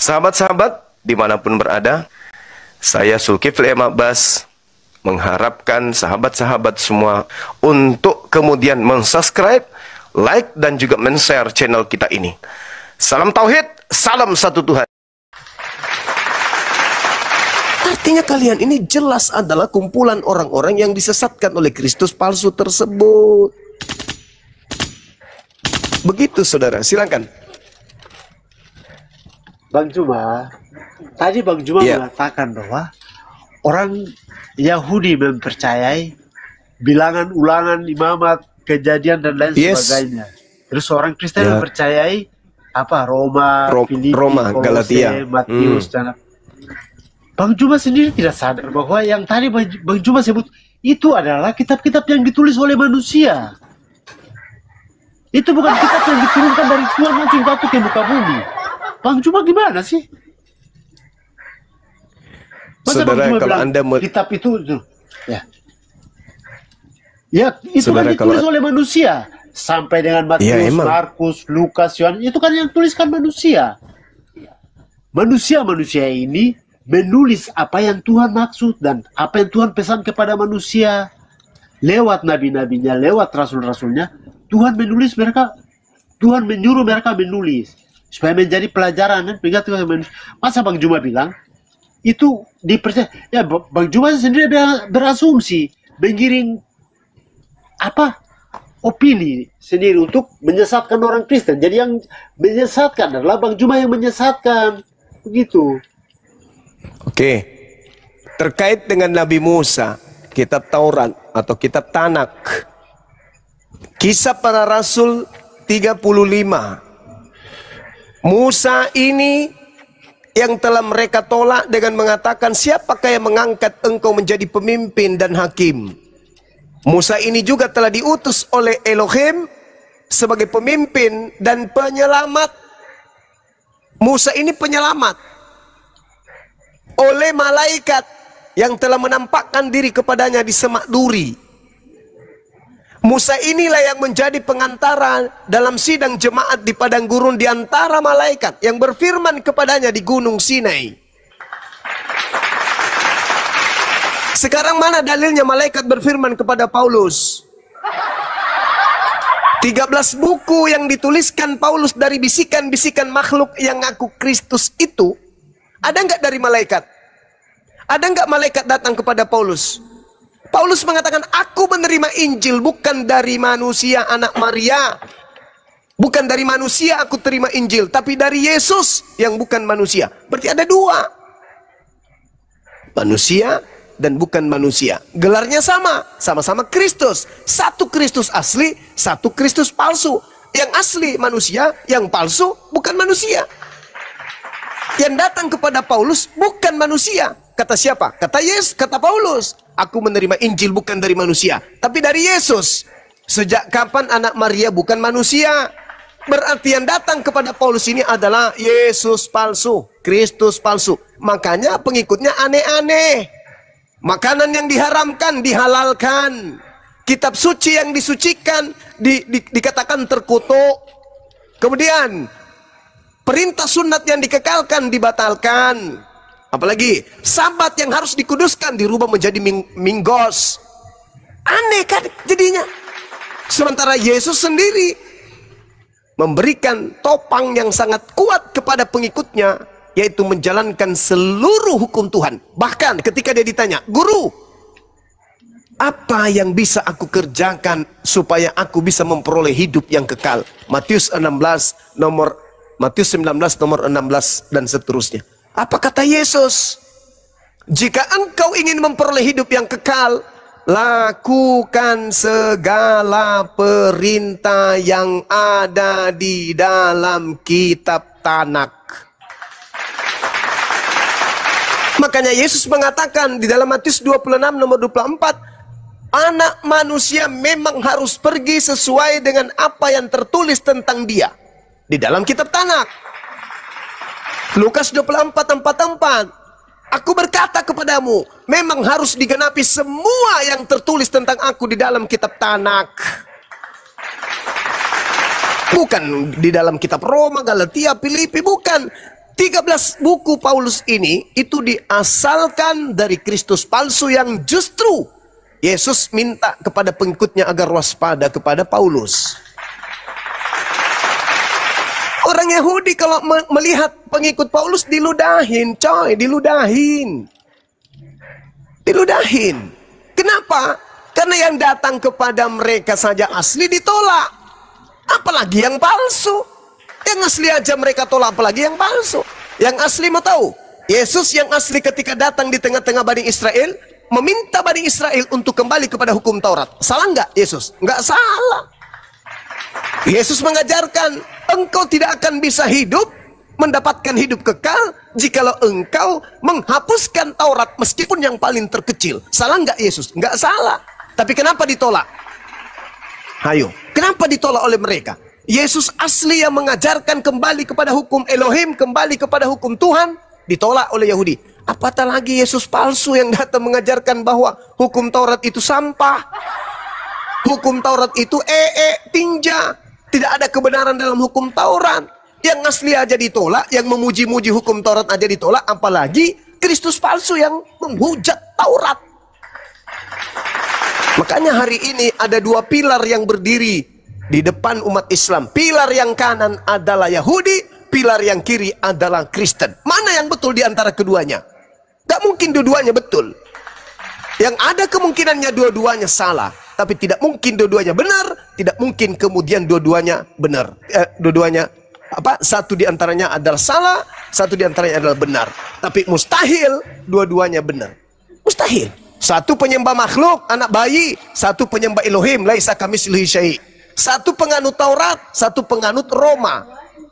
Sahabat-sahabat dimanapun berada, saya Zulkifli M. Abbas mengharapkan sahabat-sahabat semua untuk kemudian mensubscribe, like, dan juga men-share channel kita ini. Salam Tauhid, salam satu Tuhan. Artinya kalian ini jelas adalah kumpulan orang-orang yang disesatkan oleh Kristus palsu tersebut. Begitu saudara, silakan. Bang Juma, tadi Bang Juma mengatakan bahwa orang Yahudi mempercayai bilangan ulangan, imamat, kejadian dan lain sebagainya. Terus orang Kristen mempercayai apa? Roma, Filipi, Roma, Galatia, Matius dan Bang Juma sendiri tidak sadar bahwa yang tadi Bang Juma sebut itu adalah kitab-kitab yang ditulis oleh manusia. Itu bukan kitab yang diturunkan dari Tuhan langsung jatuh ke muka bumi. Bang Juma gimana sih? Masa saudara, Bang Juma kalau bilang Anda kitab itu itu kan ditulis oleh manusia. Sampai dengan Matius, Markus, Lukas, Yohanes, itu kan yang tuliskan manusia. Manusia-manusia ini menulis apa yang Tuhan maksud dan apa yang Tuhan pesan kepada manusia. Lewat nabi-nabinya, lewat rasul-rasulnya, Tuhan menulis mereka, Tuhan menyuruh mereka menulis. Supaya menjadi pelajaran dan peringatan. Masa Bang Juma bilang itu dipercaya? Ya Bang Juma sendiri berasumsi, menggiring opini sendiri untuk menyesatkan orang Kristen. Jadi yang menyesatkan adalah Bang Juma yang menyesatkan, begitu. Oke, terkait dengan Nabi Musa, kitab Taurat atau kitab Tanak, Kisah Para Rasul 35. Musa ini yang telah mereka tolak dengan mengatakan, siapakah yang mengangkat engkau menjadi pemimpin dan hakim? Musa ini juga telah diutus oleh Elohim sebagai pemimpin dan penyelamat. Musa ini penyelamat oleh malaikat yang telah menampakkan diri kepadanya di semak duri. Musa inilah yang menjadi pengantara dalam sidang jemaat di padang gurun di antara malaikat yang berfirman kepadanya di gunung Sinai. Sekarang mana dalilnya malaikat berfirman kepada Paulus? 13 buku yang dituliskan Paulus dari bisikan-bisikan makhluk yang ngaku Kristus itu, ada nggak dari malaikat? Ada nggak malaikat datang kepada Paulus? Paulus mengatakan, aku menerima Injil bukan dari manusia anak Maria. Bukan dari manusia aku terima Injil, tapi dari Yesus yang bukan manusia. Berarti ada dua. Manusia dan bukan manusia. Gelarnya sama, sama-sama Kristus. Satu Kristus asli, satu Kristus palsu. Yang asli manusia, yang palsu bukan manusia. Yang datang kepada Paulus bukan manusia. Kata siapa? Kata Yesus, kata Paulus. Aku menerima Injil bukan dari manusia, tapi dari Yesus. Sejak kapan anak Maria bukan manusia? Berarti yang datang kepada Paulus ini adalah Yesus palsu, Kristus palsu. Makanya pengikutnya aneh-aneh. Makanan yang diharamkan dihalalkan. Kitab suci yang disucikan dikatakan terkutuk. Kemudian perintah sunat yang dikekalkan dibatalkan. Apalagi Sabat yang harus dikuduskan dirubah menjadi minggos. Aneh kan jadinya. Sementara Yesus sendiri memberikan topang yang sangat kuat kepada pengikutnya, yaitu menjalankan seluruh hukum Tuhan. Bahkan ketika dia ditanya, guru, apa yang bisa aku kerjakan supaya aku bisa memperoleh hidup yang kekal? Matius 19 nomor 16 dan seterusnya. Apa kata Yesus? Jika engkau ingin memperoleh hidup yang kekal, lakukan segala perintah yang ada di dalam kitab Tanak. Makanya Yesus mengatakan di dalam Matius 26 nomor 24, anak manusia memang harus pergi sesuai dengan apa yang tertulis tentang dia di dalam kitab Tanak. Lukas 24:44, aku berkata kepadamu, memang harus digenapi semua yang tertulis tentang aku di dalam kitab Tanak. Bukan di dalam kitab Roma, Galatia, Filipi, bukan. 13 buku Paulus ini itu diasalkan dari Kristus palsu yang justru Yesus minta kepada pengikutnya agar waspada kepada Paulus. Orang Yahudi kalau melihat pengikut Paulus diludahin, coy, diludahin. Diludahin. Kenapa? Karena yang datang kepada mereka saja asli ditolak. Apalagi yang palsu. Yang asli aja mereka tolak, apalagi yang palsu. Yang asli mau tahu? Yesus yang asli ketika datang di tengah-tengah Bani Israel, meminta Bani Israel untuk kembali kepada hukum Taurat. Salah nggak Yesus? Nggak salah. Yesus mengajarkan, engkau tidak akan bisa hidup, mendapatkan hidup kekal, jikalau engkau menghapuskan Taurat meskipun yang paling terkecil. Salah nggak Yesus? Nggak salah. Tapi kenapa ditolak? Hayo, kenapa ditolak oleh mereka? Yesus asli yang mengajarkan kembali kepada hukum Elohim, kembali kepada hukum Tuhan, ditolak oleh Yahudi. Apatah lagi Yesus palsu yang datang mengajarkan bahwa hukum Taurat itu sampah. Hukum Taurat itu tinja. Tidak ada kebenaran dalam hukum Taurat. Yang asli aja ditolak, yang memuji-muji hukum Taurat aja ditolak, apalagi Kristus palsu yang menghujat Taurat. Makanya hari ini ada dua pilar yang berdiri di depan umat Islam. Pilar yang kanan adalah Yahudi, pilar yang kiri adalah Kristen. Mana yang betul di antara keduanya? Gak mungkin dua-duanya betul. Yang ada kemungkinannya dua-duanya salah, tapi tidak mungkin dua-duanya benar, tidak mungkin kemudian dua-duanya benar. Dua-duanya satu di antaranya adalah salah, satu di antaranya adalah benar. Tapi mustahil dua-duanya benar. Mustahil. Satu penyembah makhluk, anak bayi, satu penyembah Elohim, laisa kamitslihi syai'. Satu penganut Taurat, satu penganut Roma.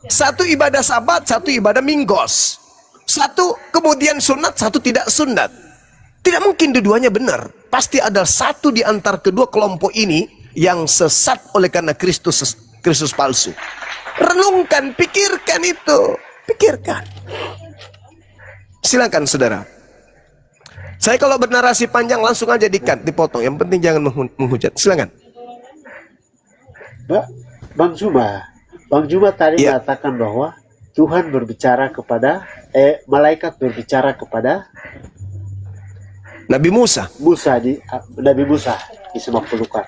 Satu ibadah Sabat, satu ibadah Minggos. Satu kemudian sunat, satu tidak sunat. Tidak mungkin dua-duanya benar. Pasti ada satu di antara kedua kelompok ini yang sesat oleh karena Kristus palsu. Renungkan, pikirkan itu. Pikirkan. Silakan saudara. Saya kalau bernarasi panjang langsung aja dipotong. Yang penting jangan menghujat. Silakan. Bang Juma tadi mengatakan bahwa Tuhan berbicara kepada malaikat berbicara kepada Nabi Musa. Nabi Musa di semak belukar.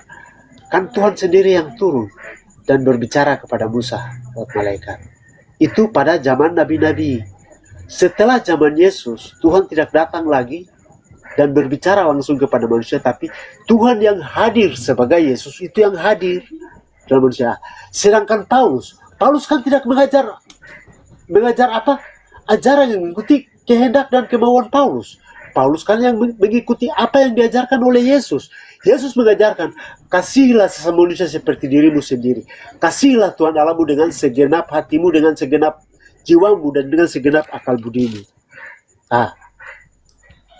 Kan Tuhan sendiri yang turun dan berbicara kepada Musa lewat malaikat. Itu pada zaman nabi-nabi. Setelah zaman Yesus, Tuhan tidak datang lagi dan berbicara langsung kepada manusia, tapi Tuhan yang hadir sebagai Yesus itu yang hadir dalam manusia. Sedangkan Paulus kan tidak mengajar apa? Ajaran yang mengikuti kehendak dan kemauan Paulus. Paulus kan yang mengikuti apa yang diajarkan oleh Yesus. Yesus mengajarkan, kasihilah sesama manusia seperti dirimu sendiri. Kasihilah Tuhan Allahmu dengan segenap hatimu, dengan segenap jiwamu, dan dengan segenap akal budimu.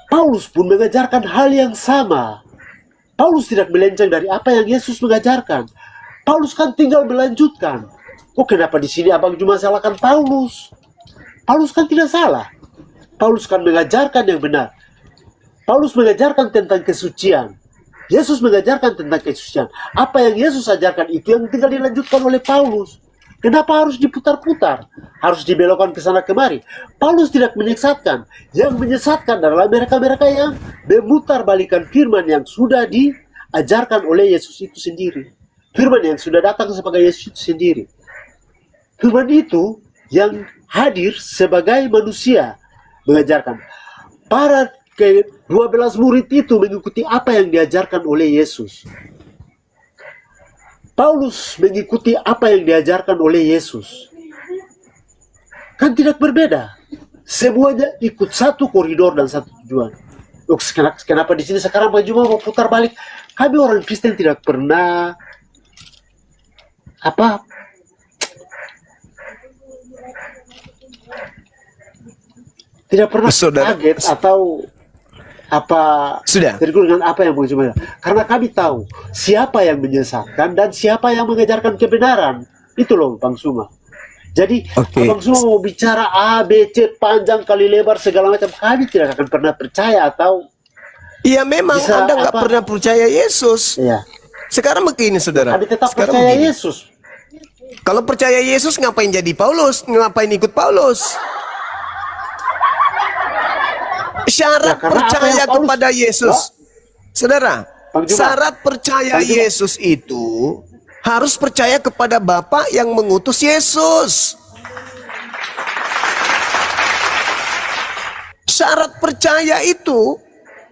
Paulus pun mengajarkan hal yang sama. Paulus tidak melenceng dari apa yang Yesus mengajarkan. Paulus kan tinggal melanjutkan. Kenapa di sini Abang cuma salahkan Paulus? Paulus kan tidak salah. Paulus kan mengajarkan yang benar. Paulus mengajarkan tentang kesucian. Yesus mengajarkan tentang kesucian. Apa yang Yesus ajarkan itu yang tinggal dilanjutkan oleh Paulus. Kenapa harus diputar-putar? Harus dibelokkan ke sana kemari? Paulus tidak menyesatkan. Yang menyesatkan adalah mereka-mereka yang memutar-balikan firman yang sudah diajarkan oleh Yesus itu sendiri. Firman yang sudah datang sebagai Yesus itu sendiri. Firman itu yang hadir sebagai manusia mengajarkan. Para ke-12 murid itu mengikuti apa yang diajarkan oleh Yesus. Paulus mengikuti apa yang diajarkan oleh Yesus. Kan tidak berbeda. Semuanya ikut satu koridor dan satu tujuan. Kenapa di sini sekarang Pak Juma mau putar balik? Kami orang Kristen tidak pernah kaget atau tergolong dengan apa yang mengajarkan. Karena kami tahu siapa yang menyesatkan dan siapa yang mengajarkan kebenaran. Itu loh Bang Suma. Jadi Bang Suma mau bicara A, B, C panjang kali lebar segala macam, kami tidak akan pernah percaya atau memang Anda nggak pernah percaya Yesus. Iya. Sekarang begini saudara. Kami tetap percaya Yesus. Kalau percaya Yesus ngapain jadi Paulus? Ngapain ikut Paulus? Syarat karena apa percaya yang Paulus- kepada Yesus, saudara, Bang Juma. syarat percaya Bang Juma. Yesus itu harus percaya kepada Bapa yang mengutus Yesus. Syarat percaya itu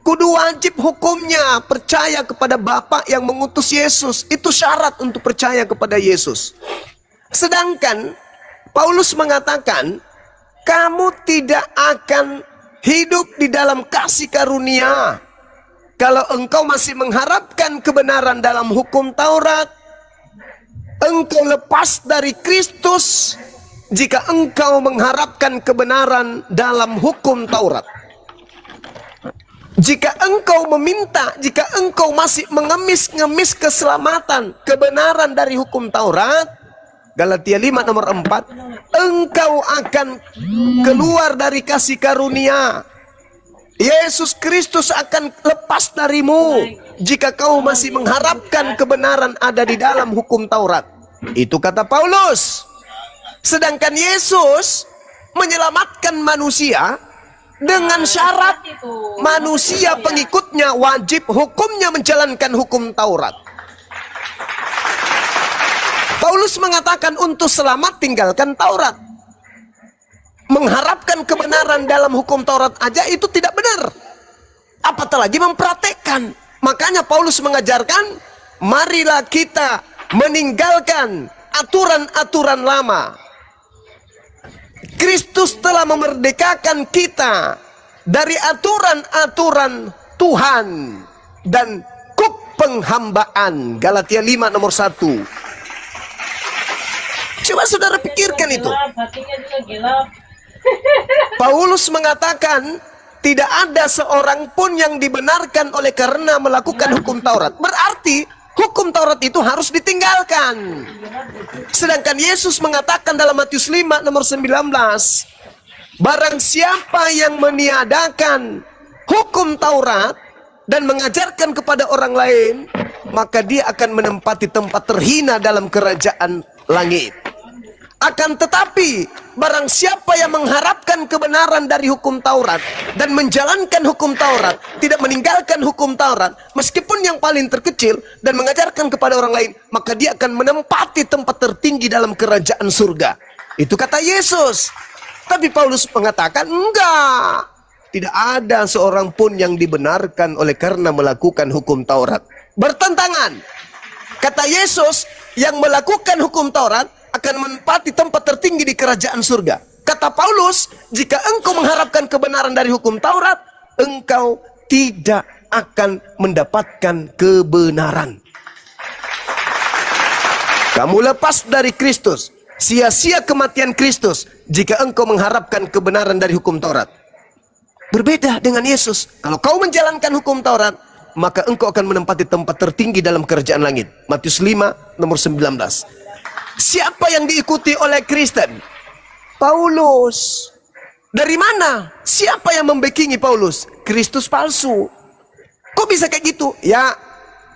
kudu wajib hukumnya percaya kepada Bapa yang mengutus Yesus. Itu syarat untuk percaya kepada Yesus. Sedangkan Paulus mengatakan, kamu tidak akan hidup di dalam kasih karunia kalau engkau masih mengharapkan kebenaran dalam hukum Taurat. Engkau lepas dari Kristus jika engkau mengharapkan kebenaran dalam hukum Taurat. Jika engkau meminta, jika engkau masih mengemis-ngemis keselamatan, kebenaran dari hukum Taurat, Galatia 5 nomor 4, engkau akan keluar dari kasih karunia. Yesus Kristus akan lepas darimu jika kau masih mengharapkan kebenaran ada di dalam hukum Taurat. Itu kata Paulus. Sedangkan Yesus menyelamatkan manusia dengan syarat manusia pengikutnya wajib hukumnya menjalankan hukum Taurat. Paulus mengatakan untuk selamat tinggalkan Taurat. Mengharapkan kebenaran dalam hukum Taurat aja itu tidak benar. Apatah lagi mempraktekkan. Makanya Paulus mengajarkan, marilah kita meninggalkan aturan-aturan lama. Kristus telah memerdekakan kita dari aturan-aturan Tuhan dan kuk penghambaan. Galatia 5 nomor 1. Coba saudara pikirkan itu. Paulus mengatakan tidak ada seorang pun yang dibenarkan oleh karena melakukan hukum Taurat. Berarti hukum Taurat itu harus ditinggalkan. Sedangkan Yesus mengatakan dalam Matius 5 nomor 19, barang siapa yang meniadakan hukum Taurat dan mengajarkan kepada orang lain, maka dia akan menempati tempat terhina dalam kerajaan langit. Akan tetapi, barang siapa yang mengharapkan kebenaran dari hukum Taurat dan menjalankan hukum Taurat, tidak meninggalkan hukum Taurat, meskipun yang paling terkecil, dan mengajarkan kepada orang lain, maka dia akan menempati tempat tertinggi dalam kerajaan surga. Itu kata Yesus. Tapi Paulus mengatakan, enggak. Tidak ada seorang pun yang dibenarkan oleh karena melakukan hukum Taurat. Bertentangan. Kata Yesus, yang melakukan hukum Taurat akan menempati tempat tertinggi di kerajaan surga. Kata Paulus, jika engkau mengharapkan kebenaran dari hukum Taurat, engkau tidak akan mendapatkan kebenaran. Kamu lepas dari Kristus, sia-sia kematian Kristus jika engkau mengharapkan kebenaran dari hukum Taurat. Berbeda dengan Yesus. Kalau kau menjalankan hukum Taurat, maka engkau akan menempati tempat tertinggi dalam kerajaan langit. Matius 5 nomor 19. Siapa yang diikuti oleh Kristen? Paulus. Dari mana? Siapa yang membekingi Paulus? Kristus palsu. Kok bisa kayak gitu? Ya,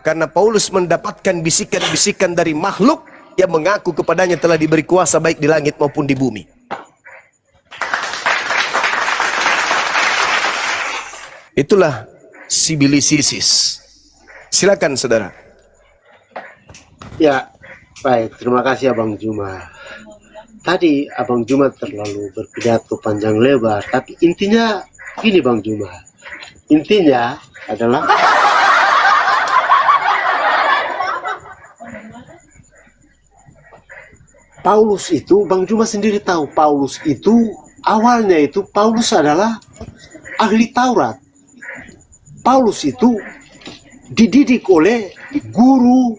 karena Paulus mendapatkan bisikan-bisikan dari makhluk yang mengaku kepadanya telah diberi kuasa baik di langit maupun di bumi. Itulah sibilisisis. Silakan saudara. Ya, baik, terima kasih Abang Juma. Tadi Abang Juma terlalu berpidato panjang lebar, tapi intinya gini Bang Juma. Intinya adalah Paulus itu, Bang Juma sendiri tahu, Paulus itu awalnya itu Paulus adalah ahli Taurat. Paulus itu dididik oleh guru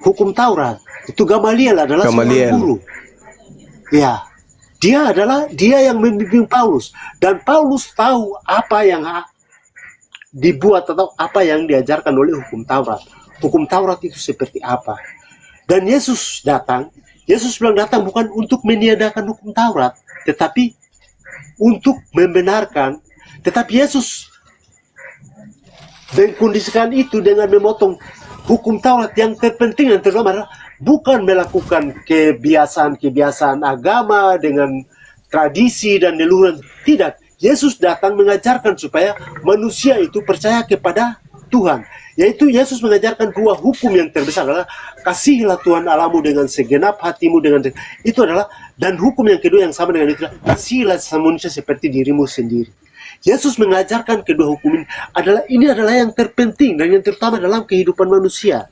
hukum Taurat. Itu Gamaliel adalah seorang guru. Ya, dia yang membimbing Paulus, dan Paulus tahu apa yang dibuat atau apa yang diajarkan oleh hukum Taurat. Hukum Taurat itu seperti apa. Dan Yesus datang, Yesus bilang datang bukan untuk meniadakan hukum Taurat, tetapi untuk membenarkan. Tetapi Yesus mengkondisikan itu dengan memotong hukum Taurat. Yang terpenting yang terutama adalah bukan melakukan kebiasaan-kebiasaan agama dengan tradisi dan leluhur. Tidak, Yesus datang mengajarkan supaya manusia itu percaya kepada Tuhan. Yaitu Yesus mengajarkan dua hukum yang terbesar adalah kasihilah Tuhan Allahmu dengan segenap hatimu, itu adalah, dan hukum yang kedua yang sama dengan itu adalah kasihilah sesama manusia seperti dirimu sendiri. Yesus mengajarkan kedua hukum ini adalah yang terpenting dan yang terutama dalam kehidupan manusia.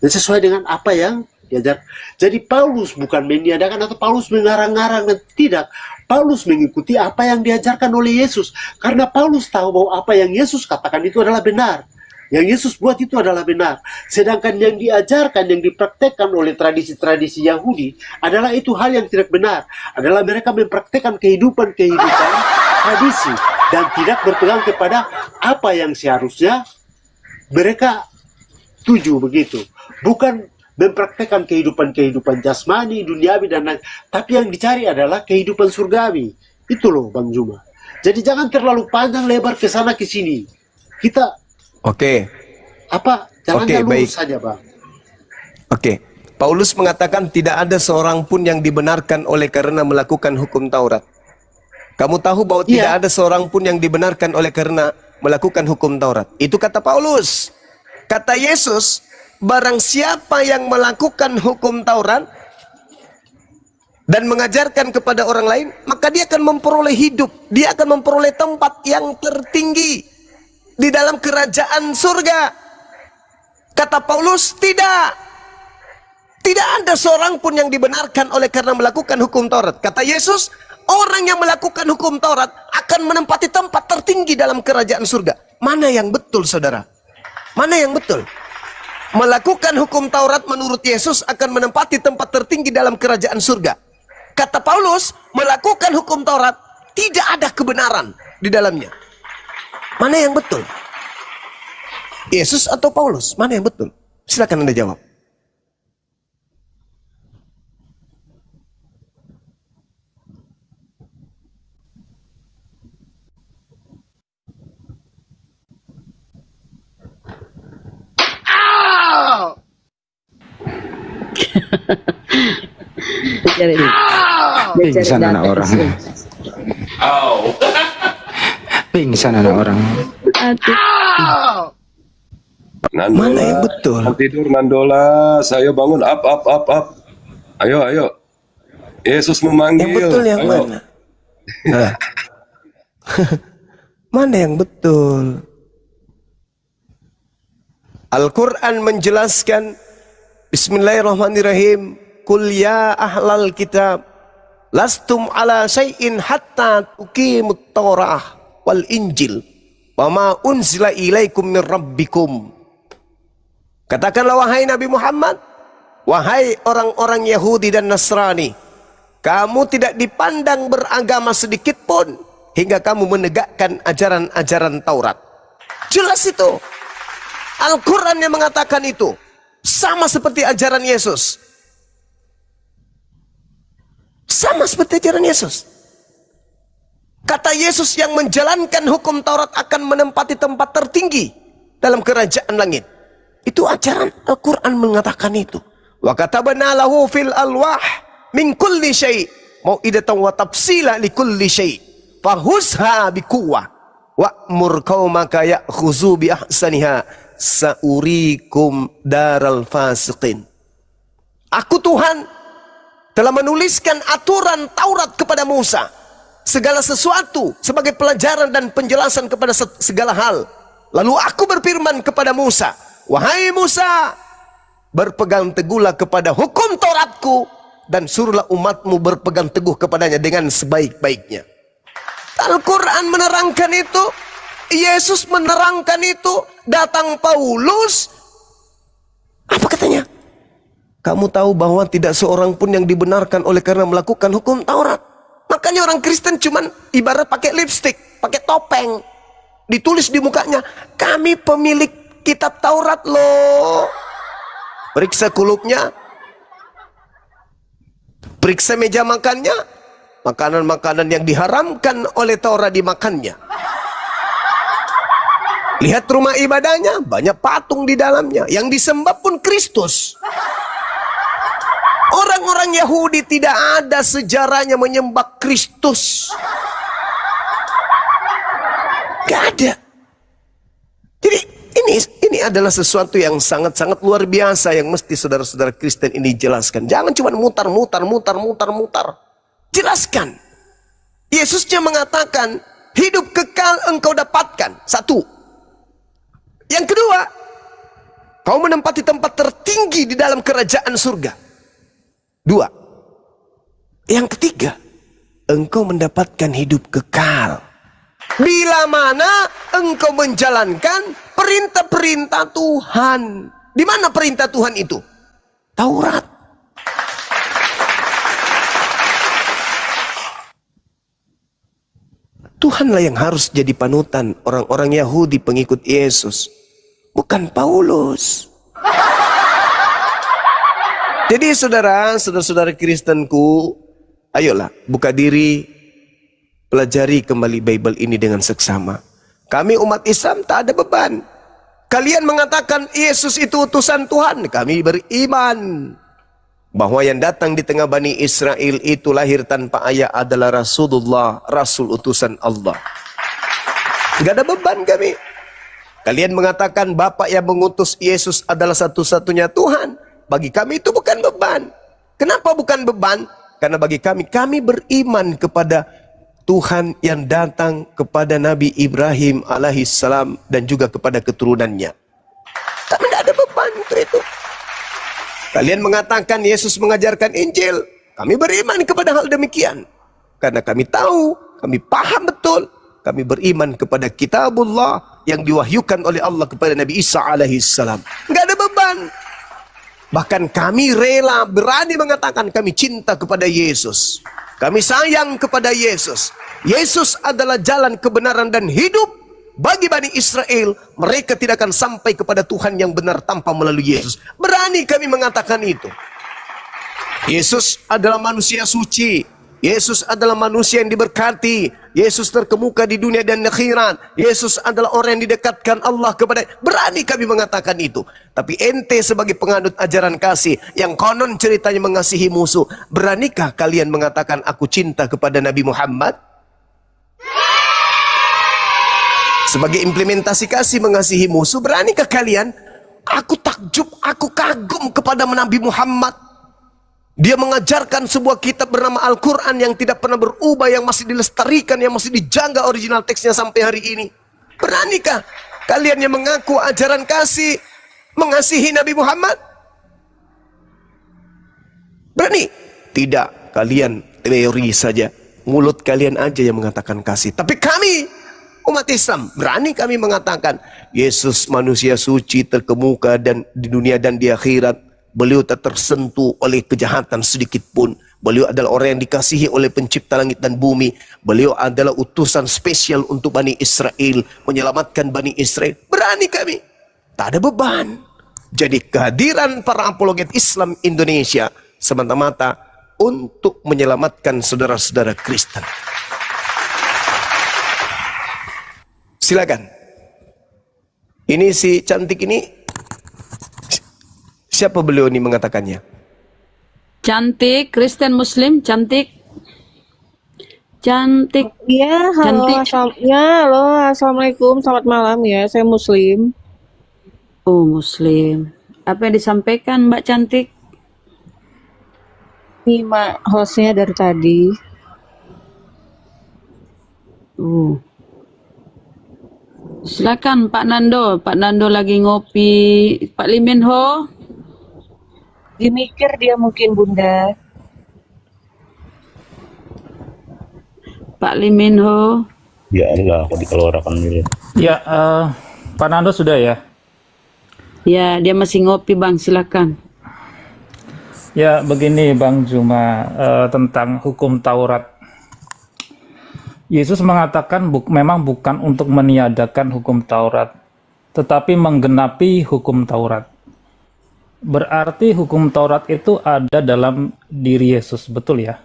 Dan sesuai dengan apa yang diajar. Jadi Paulus bukan meniadakan atau Paulus mengarang-arang, tidak. Paulus mengikuti apa yang diajarkan oleh Yesus. Karena Paulus tahu bahwa apa yang Yesus katakan itu adalah benar. Yang Yesus buat itu adalah benar. Sedangkan yang diajarkan, yang dipraktekkan oleh tradisi-tradisi Yahudi adalah itu hal yang tidak benar. Adalah mereka mempraktekkan kehidupan tradisi dan tidak berpegang kepada apa yang seharusnya mereka tuju begitu. Bukan mempraktekkan kehidupan jasmani, duniawi dan lain. Tapi yang dicari adalah kehidupan surgawi. Itu loh Bang Juma. Jadi jangan terlalu panjang lebar ke sana ke sini. Kita jangan lurus saja Bang. Paulus mengatakan tidak ada seorang pun yang dibenarkan oleh karena melakukan hukum Taurat. Kamu tahu bahwa tidak ada seorang pun yang dibenarkan oleh karena melakukan hukum Taurat. Itu kata Paulus. Kata Yesus, barang siapa yang melakukan hukum Taurat dan mengajarkan kepada orang lain, maka dia akan memperoleh hidup. Dia akan memperoleh tempat yang tertinggi di dalam kerajaan surga. Kata Paulus, tidak ada seorang pun yang dibenarkan oleh karena melakukan hukum Taurat. Kata Yesus, orang yang melakukan hukum Taurat akan menempati tempat tertinggi dalam kerajaan surga. Mana yang betul saudara? Mana yang betul? Melakukan hukum Taurat menurut Yesus akan menempati tempat tertinggi dalam kerajaan surga. Kata Paulus, melakukan hukum Taurat tidak ada kebenaran di dalamnya. Mana yang betul? Yesus atau Paulus? Mana yang betul? Silakan Anda jawab. Pingsan anak orang. Pingsan anak orang. Mana yang betul? Tidur Nandola, saya bangun, up. Ayo. Yesus memanggil. Yang betul yang mana? Mana yang betul? Al-Quran menjelaskan, Bismillahirrahmanirrahim, Qul ya ahlal kitab, lastum ala syai'in hatta tuqimut Taurah wal Injil, wa ma unzila ilaikum min rabbikum. Katakanlah wahai Nabi Muhammad, wahai orang-orang Yahudi dan Nasrani, kamu tidak dipandang beragama sedikit pun hingga kamu menegakkan ajaran-ajaran Taurat. Jelas itu. Al-Quran yang mengatakan itu. Sama seperti ajaran Yesus. Sama seperti ajaran Yesus. Kata Yesus, yang menjalankan hukum Taurat akan menempati tempat tertinggi dalam kerajaan langit. Itu ajaran Al-Quran mengatakan itu. Wa katabna lahu fil alwah min kulli syai' mau'idatan wa tafsila li kulli syai' fahusha biquwwah wa'mur qaumaka ya'khuzu bi ahsaniha sa'urikum daral fasiqin. Aku Tuhan telah menuliskan aturan Taurat kepada Musa, segala sesuatu sebagai pelajaran dan penjelasan kepada segala hal. Lalu aku berfirman kepada Musa, wahai Musa, berpegang teguhlah kepada hukum Tauratku dan suruhlah umatmu berpegang teguh kepadanya dengan sebaik-baiknya. Al-Quran menerangkan itu, Yesus menerangkan itu. Datang Paulus, apa katanya? Kamu tahu bahwa tidak seorang pun yang dibenarkan oleh karena melakukan hukum Taurat. Makanya orang Kristen cuman ibarat pakai lipstik, pakai topeng, ditulis di mukanya, kami pemilik kitab Taurat loh. Periksa kulupnya, periksa meja makannya, makanan-makanan yang diharamkan oleh Taurat dimakannya. Lihat rumah ibadahnya, banyak patung di dalamnya. Yang disembah pun Kristus. Orang-orang Yahudi tidak ada sejarahnya menyembah Kristus. Gak ada. Jadi ini adalah sesuatu yang sangat-sangat luar biasa yang mesti saudara-saudara Kristen ini jelaskan. Jangan cuma mutar. Jelaskan. Yesusnya mengatakan, hidup kekal engkau dapatkan. Satu. Yang kedua, kau menempati tempat tertinggi di dalam kerajaan surga. Dua. Yang ketiga, engkau mendapatkan hidup kekal bila mana engkau menjalankan perintah-perintah Tuhan. Di mana perintah Tuhan itu? Taurat. Tuhanlah yang harus jadi panutan orang-orang Yahudi pengikut Yesus, bukan Paulus. Jadi saudara-saudara Kristenku, ayolah buka diri, pelajari kembali Bible ini dengan seksama. Kami umat Islam tak ada beban. Kalian mengatakan Yesus itu utusan Tuhan, kami beriman bahwa yang datang di tengah Bani Israel itu lahir tanpa ayah adalah Rasulullah, Rasul utusan Allah. Gak ada beban kami. Kalian mengatakan Bapak yang mengutus Yesus adalah satu-satunya Tuhan. Bagi kami itu bukan beban. Kenapa bukan beban? Karena bagi kami beriman kepada Tuhan yang datang kepada Nabi Ibrahim alaihissalam dan juga kepada keturunannya. Kami tidak ada beban untuk itu. Kalian mengatakan Yesus mengajarkan Injil. Kami beriman kepada hal demikian. Karena kami tahu, kami paham betul. Kami beriman kepada kitabullah yang diwahyukan oleh Allah kepada Nabi Isa alaihissalam. Nggak ada beban. Bahkan kami rela, berani mengatakan kami cinta kepada Yesus. Kami sayang kepada Yesus. Yesus adalah jalan kebenaran dan hidup. Bagi Bani Israel, mereka tidak akan sampai kepada Tuhan yang benar tanpa melalui Yesus. Berani kami mengatakan itu. Yesus adalah manusia suci. Yesus adalah manusia yang diberkati. Yesus terkemuka di dunia dan akhirat. Yesus adalah orang yang didekatkan Allah kepada. Berani kami mengatakan itu. Tapi ente sebagai penganut ajaran kasih yang konon ceritanya mengasihi musuh, beranikah kalian mengatakan aku cinta kepada Nabi Muhammad? Sebagai implementasi kasih mengasihi musuh, beranikah kalian? Aku takjub, aku kagum kepada Nabi Muhammad. Dia mengajarkan sebuah kitab bernama Al-Quran yang tidak pernah berubah, yang masih dilestarikan, yang masih dijaga original teksnya sampai hari ini. Beranikah kalian yang mengaku ajaran kasih mengasihi Nabi Muhammad? Berani? Tidak, kalian teori saja. Mulut kalian aja yang mengatakan kasih. Tapi kami, umat Islam, berani kami mengatakan Yesus manusia suci terkemuka dan di dunia dan di akhirat. Beliau tak tersentuh oleh kejahatan sedikit pun. Beliau adalah orang yang dikasihi oleh pencipta langit dan bumi. Beliau adalah utusan spesial untuk Bani Israel, menyelamatkan Bani Israel. Berani kami. Tak ada beban. Jadi kehadiran para apologet Islam Indonesia semata-mata untuk menyelamatkan saudara-saudara Kristen. Silakan. Ini si cantik ini, siapa beliau ini mengatakannya? Cantik, Kristen Muslim, cantik. Cantik. Ya, halo, Cantik. halo, assalamualaikum, selamat malam ya, saya Muslim. Oh, Muslim. Apa yang disampaikan Mbak Cantik? Ini hostnya dari tadi. Silakan Pak Nando. Pak Nando lagi ngopi. Pak Liminho. Dimikir dia mungkin Bunda. Pak Liminho. Ya Allah, aku dikeluarkan dulu. Ya, Pak Nando sudah ya? Ya, dia masih ngopi Bang, silakan. Ya, begini Bang Juma, tentang hukum Taurat. Yesus mengatakan memang bukan untuk meniadakan hukum Taurat, tetapi menggenapi hukum Taurat. Berarti hukum Taurat itu ada dalam diri Yesus, betul ya?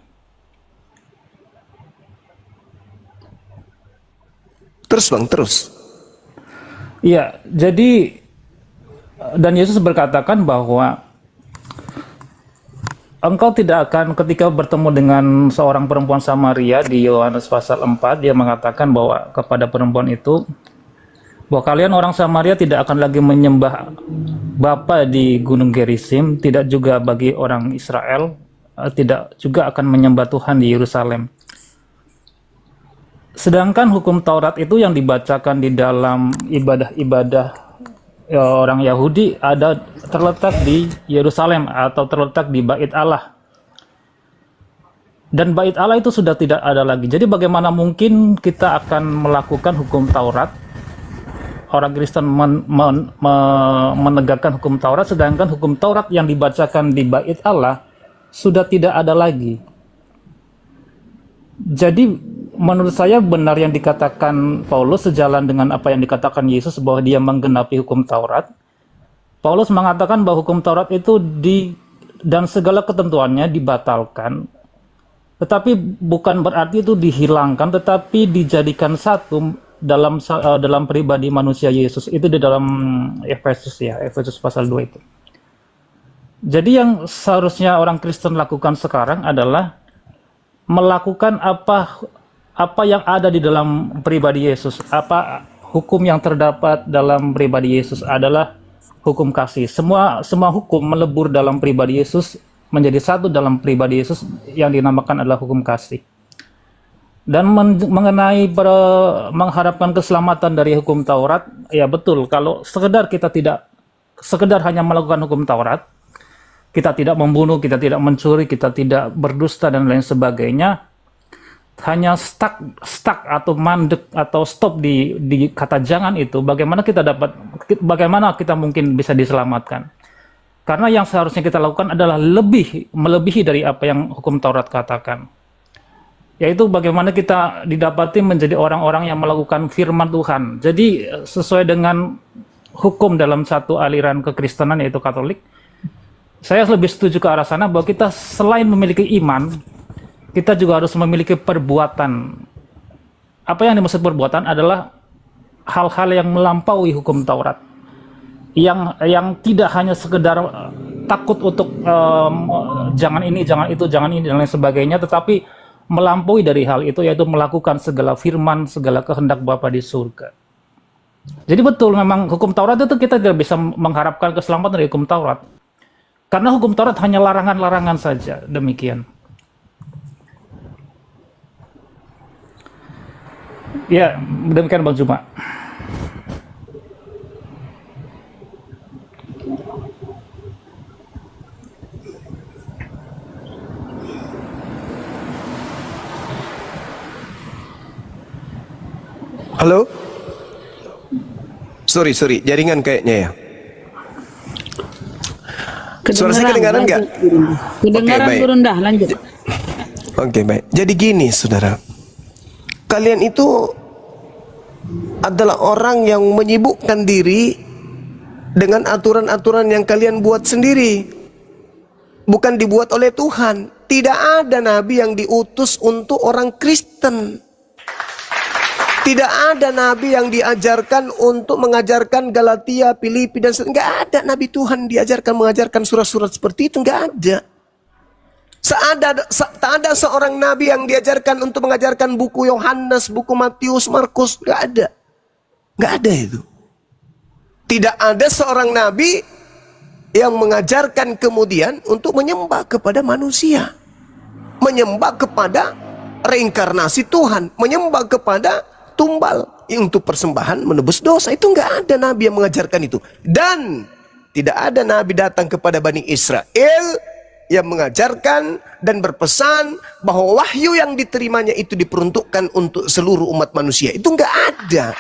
Terus Bang, terus. Iya, jadi dan Yesus berkatakan bahwa engkau tidak akan, ketika bertemu dengan seorang perempuan Samaria di Yohanes pasal 4, dia mengatakan bahwa kepada perempuan itu, bahwa kalian orang Samaria tidak akan lagi menyembah Bapa di Gunung Gerizim, tidak juga bagi orang Israel, tidak juga akan menyembah Tuhan di Yerusalem. Sedangkan hukum Taurat itu yang dibacakan di dalam ibadah-ibadah orang Yahudi ada terletak di Yerusalem atau terletak di Bait Allah. Dan Bait Allah itu sudah tidak ada lagi. Jadi bagaimana mungkin kita akan melakukan hukum Taurat? Orang Kristen menegakkan hukum Taurat, sedangkan hukum Taurat yang dibacakan di Bait Allah sudah tidak ada lagi. Jadi menurut saya benar yang dikatakan Paulus sejalan dengan apa yang dikatakan Yesus bahwa dia menggenapi hukum Taurat. Paulus mengatakan bahwa hukum Taurat itu dan segala ketentuannya dibatalkan. Tetapi bukan berarti itu dihilangkan, tetapi dijadikan satu dalam pribadi manusia Yesus. Itu di dalam Efesus pasal 2 itu. Jadi yang seharusnya orang Kristen lakukan sekarang adalah melakukan apa yang ada di dalam pribadi Yesus. Apa hukum yang terdapat dalam pribadi Yesus adalah hukum kasih. Semua hukum melebur dalam pribadi Yesus, menjadi satu dalam pribadi Yesus yang dinamakan adalah hukum kasih. Dan mengenai mengharapkan keselamatan dari hukum Taurat, ya betul, kalau kita tidak sekedar hanya melakukan hukum Taurat, kita tidak membunuh, kita tidak mencuri, kita tidak berdusta dan lain sebagainya, hanya stuck atau mandek atau stop di kata jangan itu, bagaimana kita mungkin bisa diselamatkan? Karena yang seharusnya kita lakukan adalah melebihi dari apa yang hukum Taurat katakan. Yaitu bagaimana kita didapati menjadi orang-orang yang melakukan firman Tuhan. Jadi sesuai dengan hukum dalam satu aliran kekristenan yaitu Katolik, saya lebih setuju ke arah sana bahwa kita selain memiliki iman, kita juga harus memiliki perbuatan. Apa yang dimaksud perbuatan adalah hal-hal yang melampaui hukum Taurat. Yang tidak hanya sekedar takut untuk jangan ini, jangan itu, jangan ini dan lain sebagainya, tetapi melampaui dari hal itu, yaitu melakukan segala firman, segala kehendak Bapa di surga. Jadi betul, memang hukum Taurat itu kita tidak bisa mengharapkan keselamatan dari hukum Taurat. Karena hukum Taurat hanya larangan-larangan saja, demikian. Ya, demikian Bang Juma. Halo? Sorry, jaringan kayaknya ya. Suara saya kedengaran nggak? Kedengaran rendah, lanjut. Oke, baik. Jadi gini, saudara. Kalian itu adalah orang yang menyibukkan diri dengan aturan-aturan yang kalian buat sendiri. Bukan dibuat oleh Tuhan. Tidak ada nabi yang diutus untuk orang Kristen. Tidak ada nabi yang diajarkan untuk mengajarkan Galatia, Filipi, dan nggak ada nabi Tuhan mengajarkan surat-surat seperti itu, nggak ada. Tak ada seorang nabi yang diajarkan untuk mengajarkan buku Yohanes, buku Matius, Markus, nggak ada. Nggak ada itu. Tidak ada seorang nabi yang mengajarkan kemudian untuk menyembah kepada manusia. Menyembah kepada reinkarnasi Tuhan. Menyembah kepada tumbal untuk persembahan menebus dosa. Itu nggak ada nabi yang mengajarkan itu. Dan tidak ada nabi datang kepada Bani Israel yang mengajarkan dan berpesan bahwa wahyu yang diterimanya itu diperuntukkan untuk seluruh umat manusia. Itu nggak ada.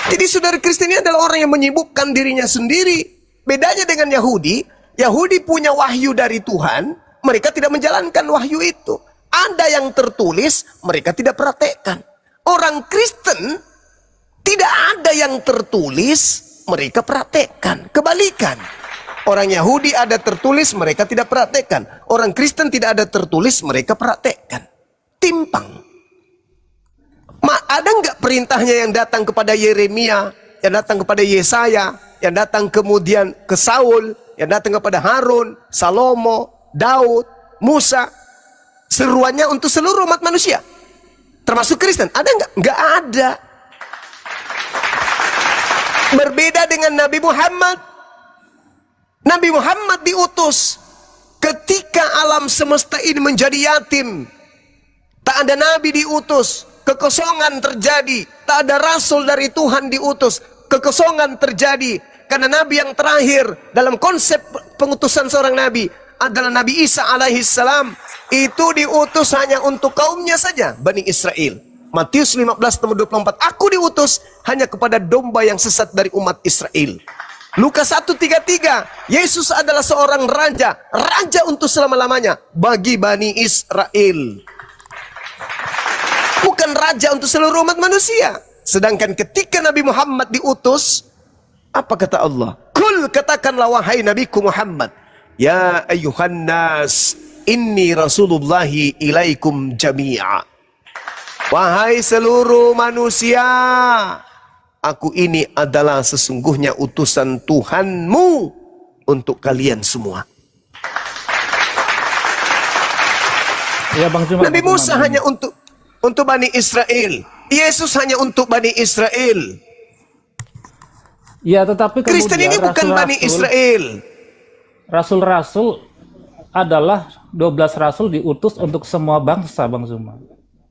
Jadi saudara Kristen ini adalah orang yang menyibukkan dirinya sendiri. Bedanya dengan Yahudi, Yahudi punya wahyu dari Tuhan, mereka tidak menjalankan wahyu itu. Ada yang tertulis, mereka tidak praktekkan. Orang Kristen tidak ada yang tertulis, mereka praktekkan. Kebalikan. Orang Yahudi ada tertulis, mereka tidak praktekkan. Orang Kristen tidak ada tertulis, mereka praktekkan. Timpang. Ada nggak perintahnya yang datang kepada Yeremia, yang datang kepada Yesaya, yang datang kemudian ke Saul, yang datang kepada Harun, Salomo, Daud, Musa. Seruannya untuk seluruh umat manusia, termasuk Kristen. Ada nggak? Nggak ada. Berbeda dengan Nabi Muhammad. Nabi Muhammad diutus ketika alam semesta ini menjadi yatim. Tak ada nabi diutus, kekosongan terjadi. Tak ada rasul dari Tuhan diutus, kekosongan terjadi. Karena nabi yang terakhir dalam konsep pengutusan seorang nabi adalah Nabi Isa alaihissalam. Itu diutus hanya untuk kaumnya saja, Bani Israel. Matius 15 nomor 24, aku diutus hanya kepada domba yang sesat dari umat Israel. Lukas 1:33, Yesus adalah seorang raja, raja untuk selama-lamanya bagi Bani Israel. Bukan raja untuk seluruh umat manusia. Sedangkan ketika Nabi Muhammad diutus, apa kata Allah? Kul, katakanlah wahai Nabiku Muhammad, ya ayyuhan nas, inni rasulullahi ilaikum jami'a. Wahai seluruh manusia, aku ini adalah sesungguhnya utusan Tuhanmu untuk kalian semua. Ya, Bang Cuma, Nabi Musa hanya untuk Bani Israel. Yesus hanya untuk Bani Israel. Ya, tetapi Kristen ini bukan Bani Israel. Rasul-rasul adalah 12 rasul diutus untuk semua bangsa, Bang Zuma.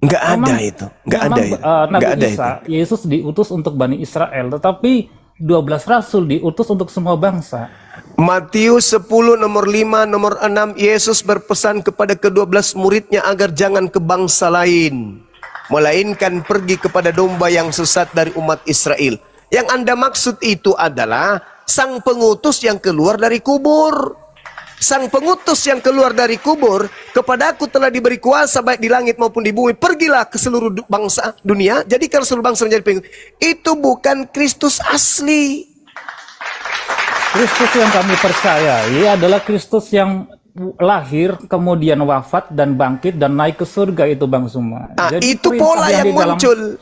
Nggak ada itu. Nggak ada itu. Nabi Nggak ada Isa, itu. Yesus diutus untuk Bani Israel, tetapi 12 rasul diutus untuk semua bangsa. Matius 10 nomor 5 nomor 6, Yesus berpesan kepada ke-12 muridnya agar jangan ke bangsa lain, melainkan pergi kepada domba yang sesat dari umat Israel. Yang Anda maksud itu adalah sang pengutus yang keluar dari kubur. Sang pengutus yang keluar dari kubur, kepadaku telah diberi kuasa baik di langit maupun di bumi. Pergilah ke seluruh bangsa dunia, jadikan seluruh bangsa menjadi pengikut. Itu bukan Kristus asli. Kristus yang kami percayai adalah Kristus yang lahir, kemudian wafat dan bangkit dan naik ke surga, itu Bang Zuma. Jadi itu pola yang muncul.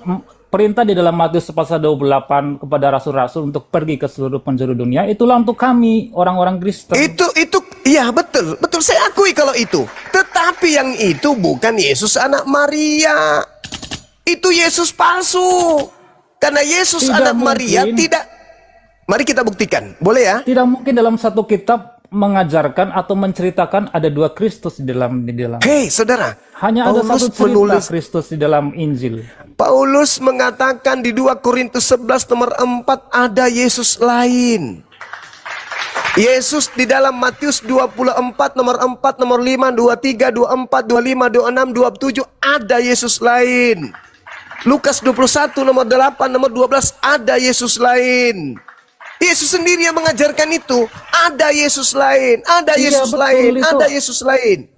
Perintah di dalam Matius pasal 28 kepada rasul-rasul untuk pergi ke seluruh penjuru dunia, itulah untuk kami orang-orang Kristen. Itu iya betul saya akui kalau itu. Tetapi yang itu bukan Yesus anak Maria. Itu Yesus palsu. Karena Yesus Tidak anak Maria mungkin. tidak. Mari kita buktikan. Boleh ya? Tidak mungkin dalam satu kitab mengajarkan atau menceritakan ada dua Kristus di dalam. Hei saudara, Hanya ada Paulus satu cerita menulis, Kristus di dalam Injil. Paulus mengatakan di 2 Korintus 11 nomor 4 ada Yesus lain. Yesus di dalam Matius 24 nomor 4, nomor 5, 23, 24, 25, 26, 27 ada Yesus lain. Lukas 21 nomor 8, nomor 12 ada Yesus lain. Yesus sendiri yang mengajarkan itu. Ada Yesus lain, ada Yesus lain, ada Yesus lain.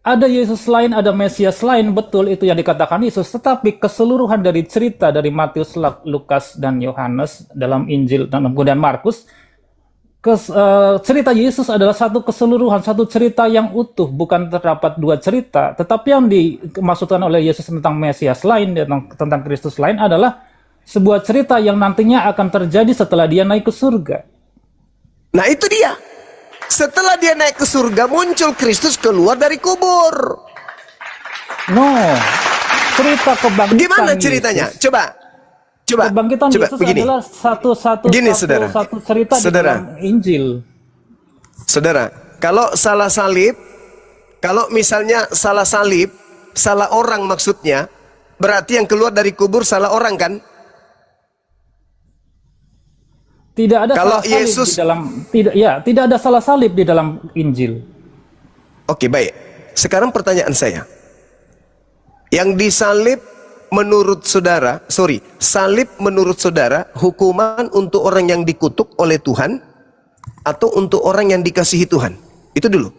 Ada Yesus lain, ada Mesias lain, betul itu yang dikatakan Yesus. Tetapi keseluruhan dari cerita dari Matius, Lukas, dan Yohanes dalam Injil dan kemudian Markus, cerita Yesus adalah satu keseluruhan, satu cerita yang utuh, bukan terdapat dua cerita. Tetapi yang dimaksudkan oleh Yesus tentang Mesias lain, tentang Kristus lain adalah sebuah cerita yang nantinya akan terjadi setelah dia naik ke surga. Nah itu dia. Setelah dia naik ke surga, muncul Kristus keluar dari kubur. No, cerita kebangkitan. Gimana ceritanya? Yesus. Coba Kebangkitan Yesus begini. adalah satu cerita di dalam Injil. Saudara, kalau salah salib, kalau misalnya salah salib, salah orang maksudnya, berarti yang keluar dari kubur salah orang kan? Tidak ada kalau salah Yesus salib di dalam, tidak ada salah salib di dalam Injil. Oke, baik. Sekarang pertanyaan saya. Yang disalib menurut saudara, salib menurut saudara hukuman untuk orang yang dikutuk oleh Tuhan atau untuk orang yang dikasihi Tuhan? Itu dulu.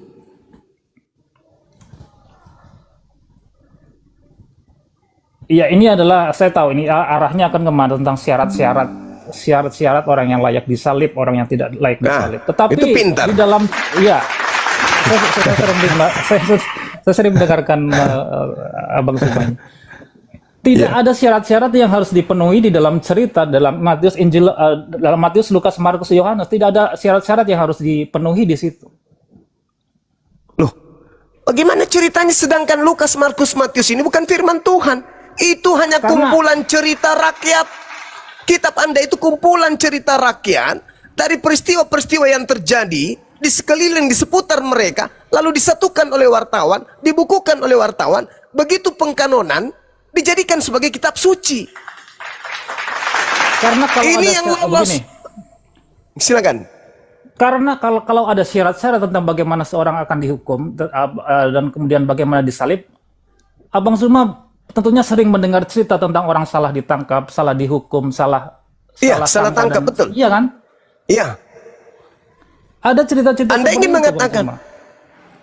Iya, ini adalah, saya tahu ini arahnya akan kemana tentang syarat-syarat orang yang layak disalib, orang yang tidak layak disalib. Tetapi itu pintar. Di dalam, ya, saya sering mendengarkan Abang Subang. Tidak Ya. ada syarat-syarat yang harus dipenuhi di dalam cerita dalam Matius, Injil, dalam Matius, Lukas, Markus, Yohanes. Tidak ada syarat-syarat yang harus dipenuhi di situ. Loh, bagaimana ceritanya sedangkan Lukas, Markus, Matius ini bukan firman Tuhan? Itu hanya kumpulan cerita rakyat. Kitab Anda itu kumpulan cerita rakyat dari peristiwa-peristiwa yang terjadi di sekeliling, di seputar mereka, lalu disatukan oleh wartawan, dibukukan oleh wartawan, begitu pengkanonan, dijadikan sebagai kitab suci. Karena kalau Ini ada yang lolos. begini, Silakan. karena kalau ada syarat-syarat tentang bagaimana seorang akan dihukum dan kemudian bagaimana disalib, Abang Zuma tentunya sering mendengar cerita tentang orang salah ditangkap, salah dihukum, salah Iya, salah tangkap, dan- betul. Iya kan? Iya. Ada cerita-cerita Anda seperti ingin itu, Bang mengatakan, Zuma.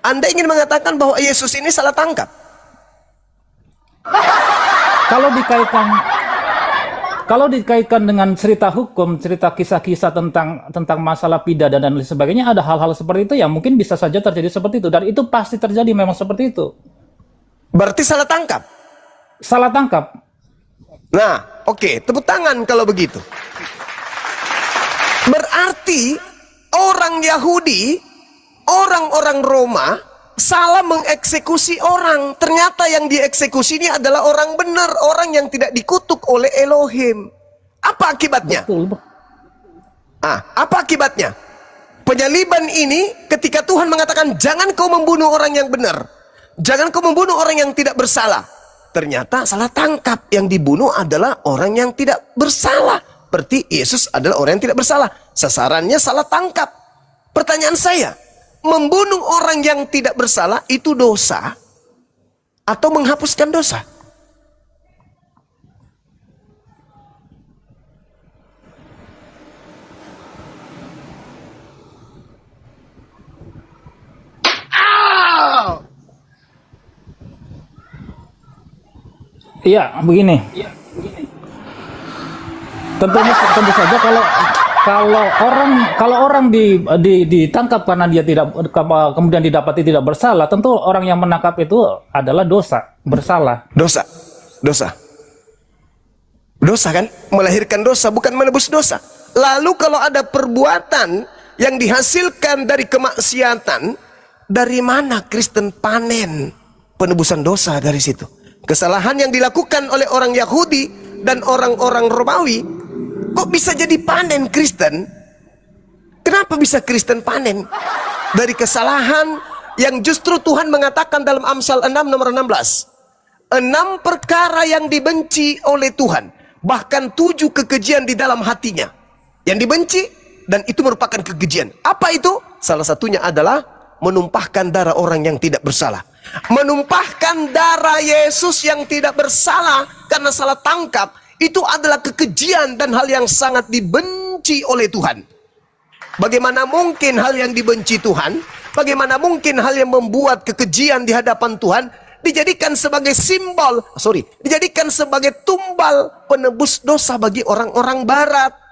Anda ingin mengatakan bahwa Yesus ini salah tangkap? Kalau dikaitkan dengan cerita hukum, cerita kisah-kisah tentang masalah pidana dan lain sebagainya, ada hal-hal seperti itu yang mungkin bisa saja terjadi seperti itu, dan itu pasti terjadi memang seperti itu. Berarti salah tangkap. Salah tangkap. Nah, oke, tepuk tangan kalau begitu. Berarti orang Yahudi, orang-orang Roma salah mengeksekusi orang. Ternyata yang dieksekusi ini adalah orang benar, orang yang tidak dikutuk oleh Elohim. Apa akibatnya? Betul. Apa akibatnya? Penyaliban ini ketika Tuhan mengatakan jangan kau membunuh orang yang benar, jangan kau membunuh orang yang tidak bersalah. Ternyata salah tangkap, yang dibunuh adalah orang yang tidak bersalah. Berarti Yesus adalah orang yang tidak bersalah. Sasarannya salah tangkap. Pertanyaan saya, membunuh orang yang tidak bersalah itu dosa atau menghapuskan dosa? Iya, begini. Tentu saja kalau orang ditangkap karena dia tidak kemudian didapati tidak bersalah, tentu orang yang menangkap itu adalah bersalah. Dosa kan? Melahirkan dosa, bukan menebus dosa. Lalu kalau ada perbuatan yang dihasilkan dari kemaksiatan, dari mana Kristen panen penebusan dosa dari situ? Kesalahan yang dilakukan oleh orang Yahudi dan orang-orang Romawi, kok bisa jadi panen Kristen? Kenapa bisa Kristen panen? Dari kesalahan yang justru Tuhan mengatakan dalam Amsal 6 nomor 16. 6 perkara yang dibenci oleh Tuhan, bahkan 7 kekejian di dalam hatinya yang dibenci, dan itu merupakan kekejian. Apa itu? Salah satunya adalah menumpahkan darah orang yang tidak bersalah. Menumpahkan darah Yesus yang tidak bersalah karena salah tangkap, itu adalah kekejian dan hal yang sangat dibenci oleh Tuhan. Bagaimana mungkin hal yang dibenci Tuhan, bagaimana mungkin hal yang membuat kekejian di hadapan Tuhan dijadikan sebagai dijadikan sebagai tumbal penebus dosa bagi orang-orang barat,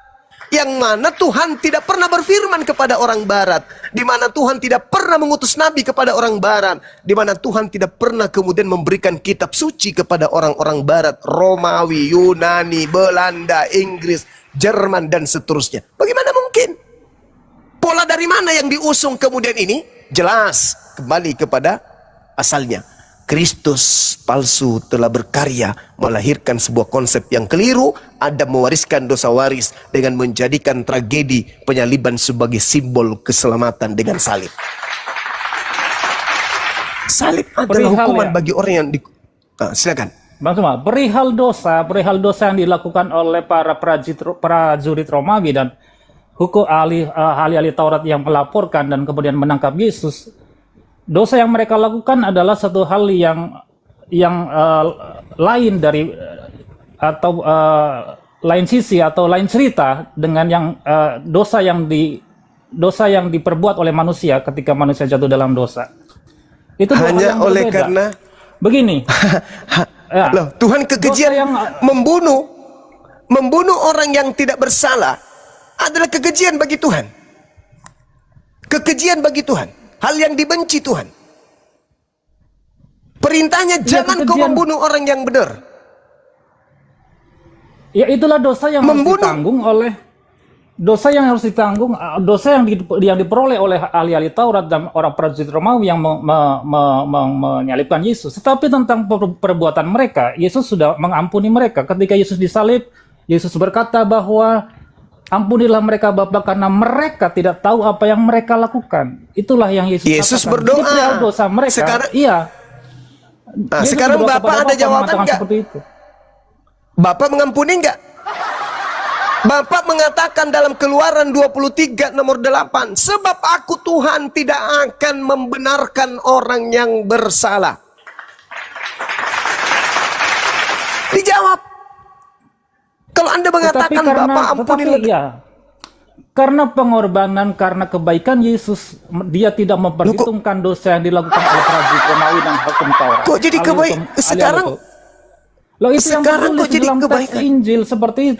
yang mana Tuhan tidak pernah berfirman kepada orang barat, di mana Tuhan tidak pernah mengutus nabi kepada orang barat, di mana Tuhan tidak pernah kemudian memberikan kitab suci kepada orang-orang barat, Romawi, Yunani, Belanda, Inggris, Jerman, dan seterusnya. Bagaimana mungkin? Pola dari mana yang diusung kemudian ini? Jelas kembali kepada asalnya. Kristus palsu telah berkarya melahirkan sebuah konsep yang keliru. Adam mewariskan dosa waris dengan menjadikan tragedi penyaliban sebagai simbol keselamatan dengan salib. Salib adalah hukuman bagi orang yang silakan. Bang Suma, perihal dosa yang dilakukan oleh para prajurit Romawi dan hukum ahli-ahli Taurat yang melaporkan dan kemudian menangkap Yesus. Dosa yang mereka lakukan adalah satu hal yang lain dari atau lain sisi atau lain cerita dengan yang dosa yang diperbuat oleh manusia ketika manusia jatuh dalam dosa. Itu hanya oleh berbeda. Karena begini. Ya, loh, Tuhan kekejian membunuh orang yang tidak bersalah adalah kekejian bagi Tuhan. Kekejian bagi Tuhan. Hal yang dibenci Tuhan. Perintahnya jangan kau membunuh orang yang benar. Ya itulah dosa yang harus Membunuh. ditanggung oleh dosa yang harus ditanggung, dosa yang diperoleh oleh ahli-ahli Taurat dan orang prajurit Romawi yang menyalibkan Yesus. Tetapi tentang perbuatan mereka, Yesus sudah mengampuni mereka. Ketika Yesus disalib, Yesus berkata bahwa ampunilah mereka Bapa karena mereka tidak tahu apa yang mereka lakukan. Itulah yang Yesus katakan. berdoa. Jadi perihal dosa mereka. Iya. Nah, Yesus sekarang berdoa Bapak kepada ada Bapa jawaban mengatakan nggak? seperti itu. Bapak mengampuni nggak? Bapak mengatakan dalam Keluaran 23 nomor 8, sebab aku Tuhan tidak akan membenarkan orang yang bersalah. Dijawab. Kalau Anda mengatakan Bapak ampunilah. Ya, karena pengorbanan, karena kebaikan Yesus, dia tidak memperhitungkan dosa yang dilakukan oleh prajurit Romawi dan hukum Taurat. Kok jadi kebaikan? Sekarang Loh, itu yang sekarang tertulis kok jadi dalam teks kebaikan? Injil seperti itu.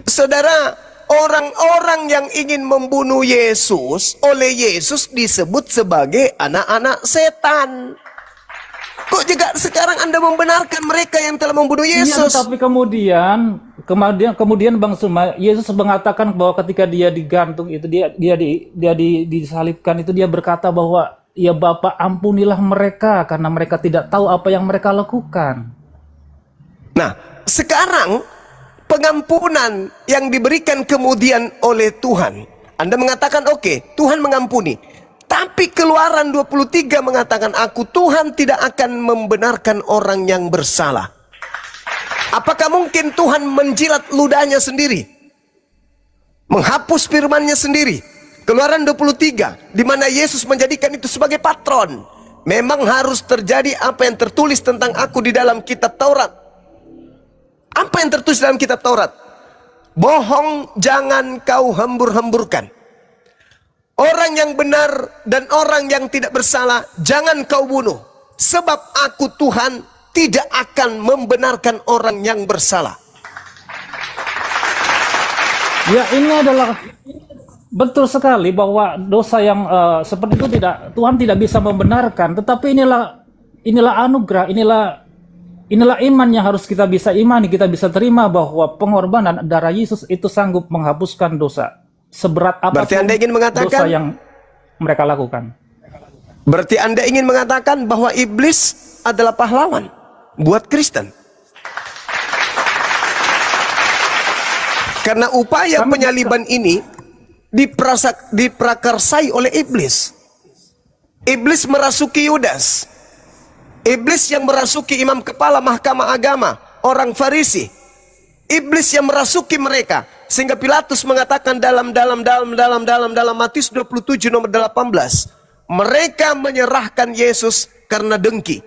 Saudara, orang-orang yang ingin membunuh Yesus oleh Yesus disebut sebagai anak-anak setan. Kok juga sekarang Anda membenarkan mereka yang telah membunuh Iya, Yesus? tapi kemudian Bang Suma, Yesus mengatakan bahwa ketika dia digantung itu disalibkan itu dia berkata bahwa ya Bapa ampunilah mereka karena mereka tidak tahu apa yang mereka lakukan. Nah, sekarang pengampunan yang diberikan kemudian oleh Tuhan, Anda mengatakan oke, Tuhan mengampuni. Tapi Keluaran 23 mengatakan aku Tuhan tidak akan membenarkan orang yang bersalah. Apakah mungkin Tuhan menjilat ludahnya sendiri? Menghapus firman-Nya sendiri? Keluaran 23 di mana Yesus menjadikan itu sebagai patron. Memang harus terjadi apa yang tertulis tentang aku di dalam kitab Taurat. Apa yang tertulis dalam kitab Taurat? Bohong jangan kau hembur-hemburkan. Orang yang benar dan orang yang tidak bersalah jangan kau bunuh. Sebab aku Tuhan tidak akan membenarkan orang yang bersalah. Ya, ini adalah betul sekali bahwa dosa yang seperti itu Tuhan tidak bisa membenarkan. Tetapi inilah anugerah, inilah iman yang harus kita bisa imani, kita bisa terima bahwa pengorbanan darah Yesus itu sanggup menghapuskan dosa. Seberat apapun Berarti Anda ingin mengatakan dosa yang mereka lakukan. Berarti Anda ingin mengatakan bahwa iblis adalah pahlawan buat Kristen. Karena upaya penyaliban ini diprakarsai oleh iblis. Iblis merasuki Yudas. Iblis yang merasuki imam kepala mahkamah agama, orang Farisi. Iblis yang merasuki mereka. Sehingga Pilatus mengatakan dalam Matius 27 nomor 18, mereka menyerahkan Yesus karena dengki.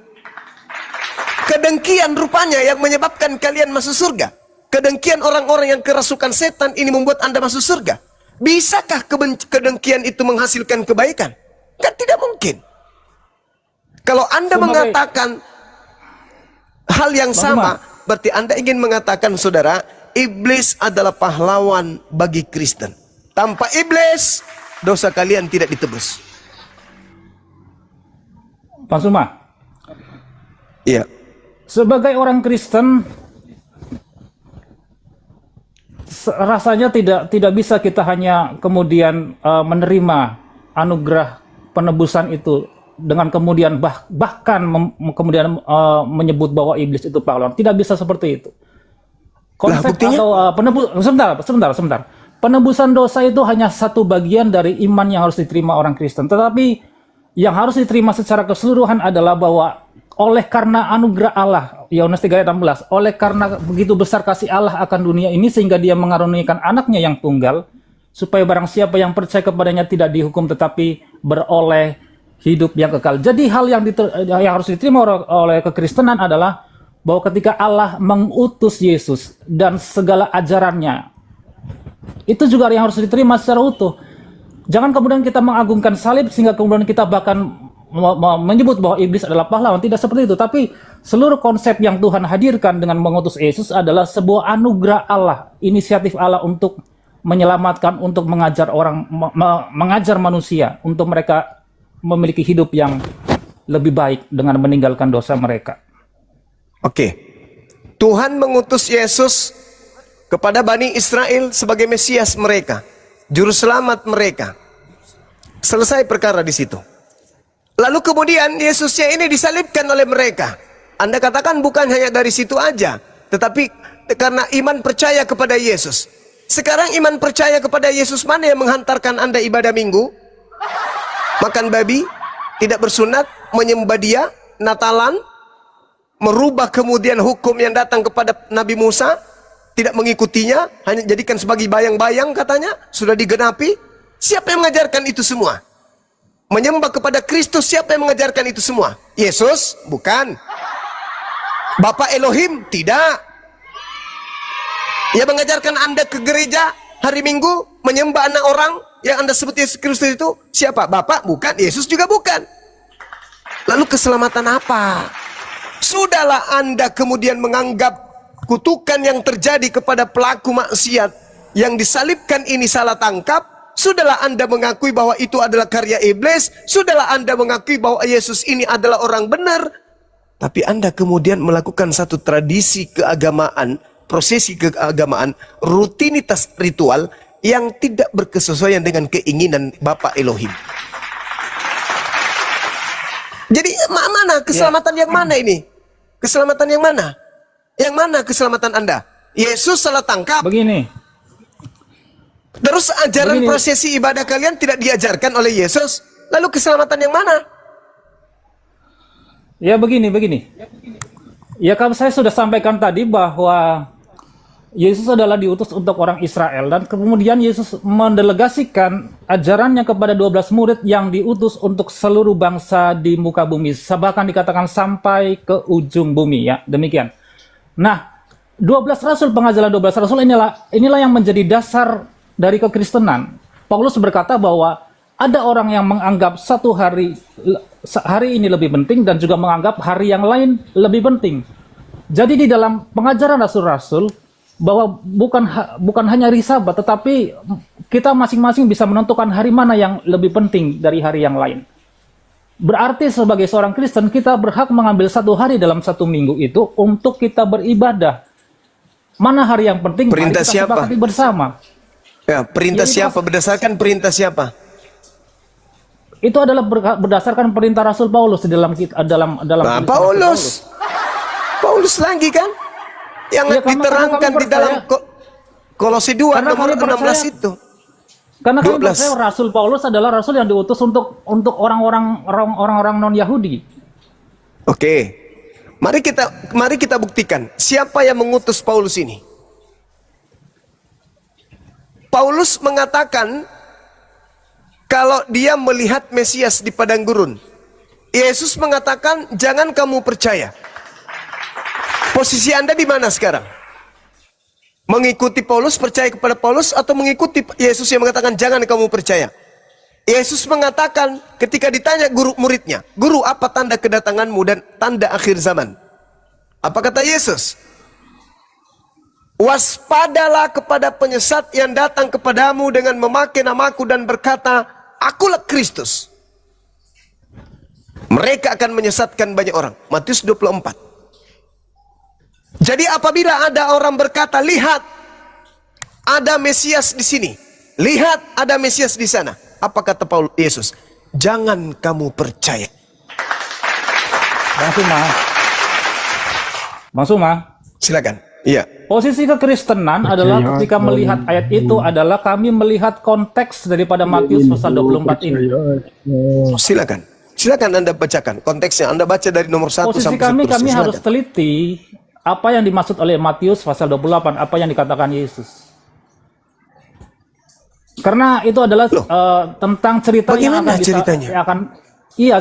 Kedengkian rupanya yang menyebabkan kalian masuk surga. Kedengkian orang-orang yang kerasukan setan ini membuat Anda masuk surga. Bisakah kedengkian itu menghasilkan kebaikan? Kan tidak mungkin. Kalau Anda mengatakan hal yang sama, berarti Anda ingin mengatakan, saudara, iblis adalah pahlawan bagi Kristen. Tanpa iblis, dosa kalian tidak ditebus. Pak Suma. Iya. Sebagai orang Kristen, rasanya tidak bisa kita hanya kemudian menerima anugerah penebusan itu dengan kemudian bahkan kemudian menyebut bahwa iblis itu pahlawan. Tidak bisa seperti itu. Konsep atau sebentar. Penebusan dosa itu hanya satu bagian dari iman yang harus diterima orang Kristen. Tetapi yang harus diterima secara keseluruhan adalah bahwa oleh karena anugerah Allah, Yohanes 3 ayat 16, oleh karena begitu besar kasih Allah akan dunia ini sehingga dia mengaruniakan anaknya yang tunggal, supaya barang siapa yang percaya kepadanya tidak dihukum tetapi beroleh hidup yang kekal. Jadi hal yang harus diterima oleh kekristenan adalah bahwa ketika Allah mengutus Yesus dan segala ajarannya, itu juga yang harus diterima secara utuh. Jangan kemudian kita mengagungkan salib sehingga kemudian kita bahkan menyebut bahwa iblis adalah pahlawan. Tidak seperti itu. Tapi seluruh konsep yang Tuhan hadirkan dengan mengutus Yesus adalah sebuah anugerah Allah, inisiatif Allah untuk menyelamatkan, untuk mengajar orang, mengajar manusia untuk mereka memiliki hidup yang lebih baik dengan meninggalkan dosa mereka. Oke. Tuhan mengutus Yesus kepada Bani Israel sebagai Mesias mereka, Juru Selamat mereka. Selesai perkara di situ. Lalu kemudian Yesusnya ini disalibkan oleh mereka. Anda katakan bukan hanya dari situ aja, tetapi karena iman percaya kepada Yesus. Sekarang iman percaya kepada Yesus mana yang menghantarkan Anda ibadah minggu? Makan babi, tidak bersunat, menyembah Dia, Natalan, merubah kemudian hukum yang datang kepada Nabi Musa, tidak mengikutinya, hanya jadikan sebagai bayang-bayang katanya, sudah digenapi. Siapa yang mengajarkan itu semua? Menyembah kepada Kristus, siapa yang mengajarkan itu semua? Yesus? Bukan. Bapak Elohim? Tidak. Yang mengajarkan Anda ke gereja hari Minggu, menyembah anak orang yang Anda sebut Yesus Kristus itu siapa? Bapak? Bukan. Yesus juga bukan. Lalu keselamatan apa? Sudahlah Anda kemudian menganggap kutukan yang terjadi kepada pelaku maksiat yang disalibkan ini salah tangkap. Sudahlah Anda mengakui bahwa itu adalah karya iblis. Sudahlah Anda mengakui bahwa Yesus ini adalah orang benar. Tapi Anda kemudian melakukan satu tradisi keagamaan, prosesi keagamaan, rutinitas ritual yang tidak berkesesuaian dengan keinginan Bapa Elohim. Jadi mana keselamatan yang mana ini? Keselamatan yang mana? Yang mana keselamatan Anda? Yesus salah tangkap. Begini. Terus ajaran prosesi ibadah kalian tidak diajarkan oleh Yesus. Lalu keselamatan yang mana? Ya begini. Ya kalau saya sudah sampaikan tadi bahwa Yesus adalah diutus untuk orang Israel, dan kemudian Yesus mendelegasikan ajarannya kepada 12 murid yang diutus untuk seluruh bangsa di muka bumi, bahkan dikatakan sampai ke ujung bumi, ya demikian. Nah, 12 rasul, pengajaran 12 rasul inilah yang menjadi dasar dari kekristenan. Paulus berkata bahwa ada orang yang menganggap satu hari ini lebih penting dan juga menganggap hari yang lain lebih penting. Jadi di dalam pengajaran rasul-rasul bahwa bukan hanya hari Sabat, tetapi kita masing-masing bisa menentukan hari mana yang lebih penting dari hari yang lain. Berarti sebagai seorang Kristen kita berhak mengambil satu hari dalam satu minggu itu untuk kita beribadah. Mana hari yang penting? Perintah mari kita siapa? sepakati bersama. Ya, perintah siapa? Berdasarkan perintah siapa? Itu adalah berdasarkan perintah Rasul Paulus di dalam Nah, Paulus lagi kan yang ya, diterangkan di dalam Kolose 2 nomor 16 itu. Karena kami percaya Rasul Paulus adalah rasul yang diutus untuk orang-orang non-Yahudi. Oke. Mari kita buktikan siapa yang mengutus Paulus ini. Paulus mengatakan kalau dia melihat Mesias di padang gurun. Yesus mengatakan jangan kamu percaya. Posisi Anda di mana sekarang? Mengikuti Paulus, percaya kepada Paulus, atau mengikuti Yesus yang mengatakan jangan kamu percaya? Yesus mengatakan ketika ditanya guru muridnya, "Guru, apa tanda kedatanganmu dan tanda akhir zaman?" Apa kata Yesus? "Waspadalah kepada penyesat yang datang kepadamu dengan memakai namaku dan berkata, Akulah Kristus. Mereka akan menyesatkan banyak orang." Matius 24. Jadi apabila ada orang berkata, "Lihat, ada Mesias di sini. Lihat, ada Mesias di sana." Apa kata Paulus Yesus? Jangan kamu percaya. Bang Suma. Silakan. Iya. Posisi kekristenan adalah ketika melihat ayat itu adalah kami melihat konteks daripada Matius pasal 24 ini. Silakan. Silakan Anda bacakan konteksnya. Anda baca dari nomor 1 Posisi sampai kami seterusnya. harus teliti apa yang dimaksud oleh Matius pasal 28, apa yang dikatakan Yesus. Karena itu adalah tentang cerita yang akan ceritanya?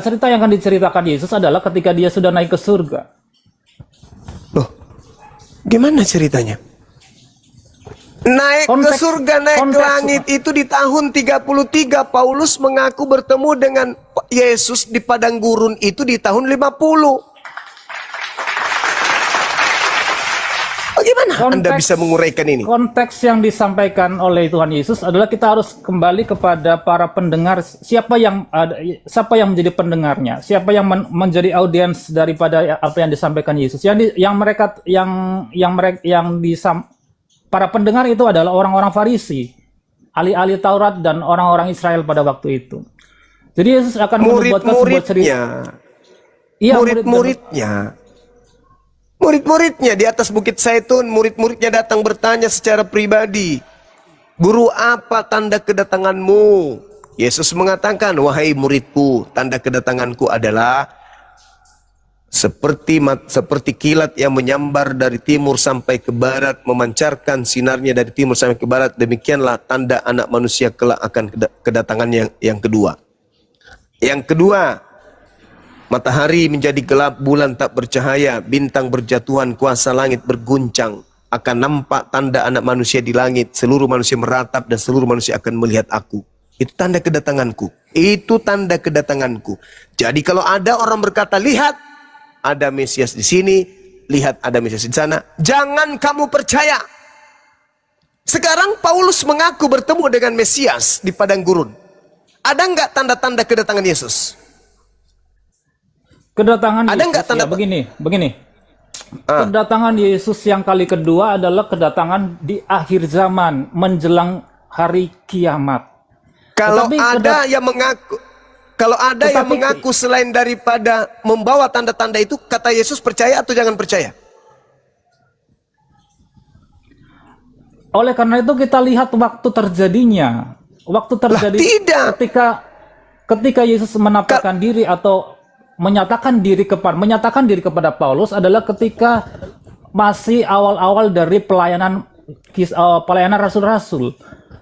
cerita yang akan diceritakan Yesus adalah ketika dia sudah naik ke surga. Loh, gimana ceritanya? Naik ke surga, naik ke langit itu di tahun 33. Paulus mengaku bertemu dengan Yesus di padang gurun itu di tahun 50. Bagaimana Anda bisa menguraikan ini? Konteks yang disampaikan oleh Tuhan Yesus adalah kita harus kembali kepada para pendengar, siapa yang menjadi pendengarnya, siapa yang menjadi audiens daripada apa yang disampaikan Yesus. para pendengar itu adalah orang-orang Farisi, ahli-ahli Taurat dan orang-orang Israel pada waktu itu. Jadi Yesus akan membuatkan sebuah cerita. Iya, Murid-muridnya di atas Bukit Zaitun, murid-muridnya datang bertanya secara pribadi, "Guru, apa tanda kedatanganmu?" Yesus mengatakan, "Wahai muridku, tanda kedatanganku adalah seperti kilat yang menyambar dari timur sampai ke barat, memancarkan sinarnya dari timur sampai ke barat. Demikianlah tanda Anak Manusia kelak akan kedatangan yang kedua." Yang kedua, matahari menjadi gelap, bulan tak bercahaya, bintang berjatuhan, kuasa langit berguncang. Akan nampak tanda Anak Manusia di langit, seluruh manusia meratap dan seluruh manusia akan melihat Aku. Itu tanda kedatanganku. Itu tanda kedatanganku. Jadi kalau ada orang berkata, "Lihat, ada Mesias di sini, lihat ada Mesias di sana," jangan kamu percaya. Sekarang Paulus mengaku bertemu dengan Mesias di padang gurun. Ada nggak tanda-tanda kedatangan Yesus? Kedatangan ada Yesus, nggak tanda? Ya, begini. Kedatangan Yesus yang kali kedua adalah kedatangan di akhir zaman, menjelang hari kiamat. Kalau ada yang mengaku selain daripada membawa tanda-tanda itu, kata Yesus, percaya atau jangan percaya? Oleh karena itu kita lihat waktu terjadinya. Waktu terjadi ketika Yesus menampakkan diri atau menyatakan diri kepada Paulus adalah ketika masih awal-awal dari pelayanan rasul-rasul,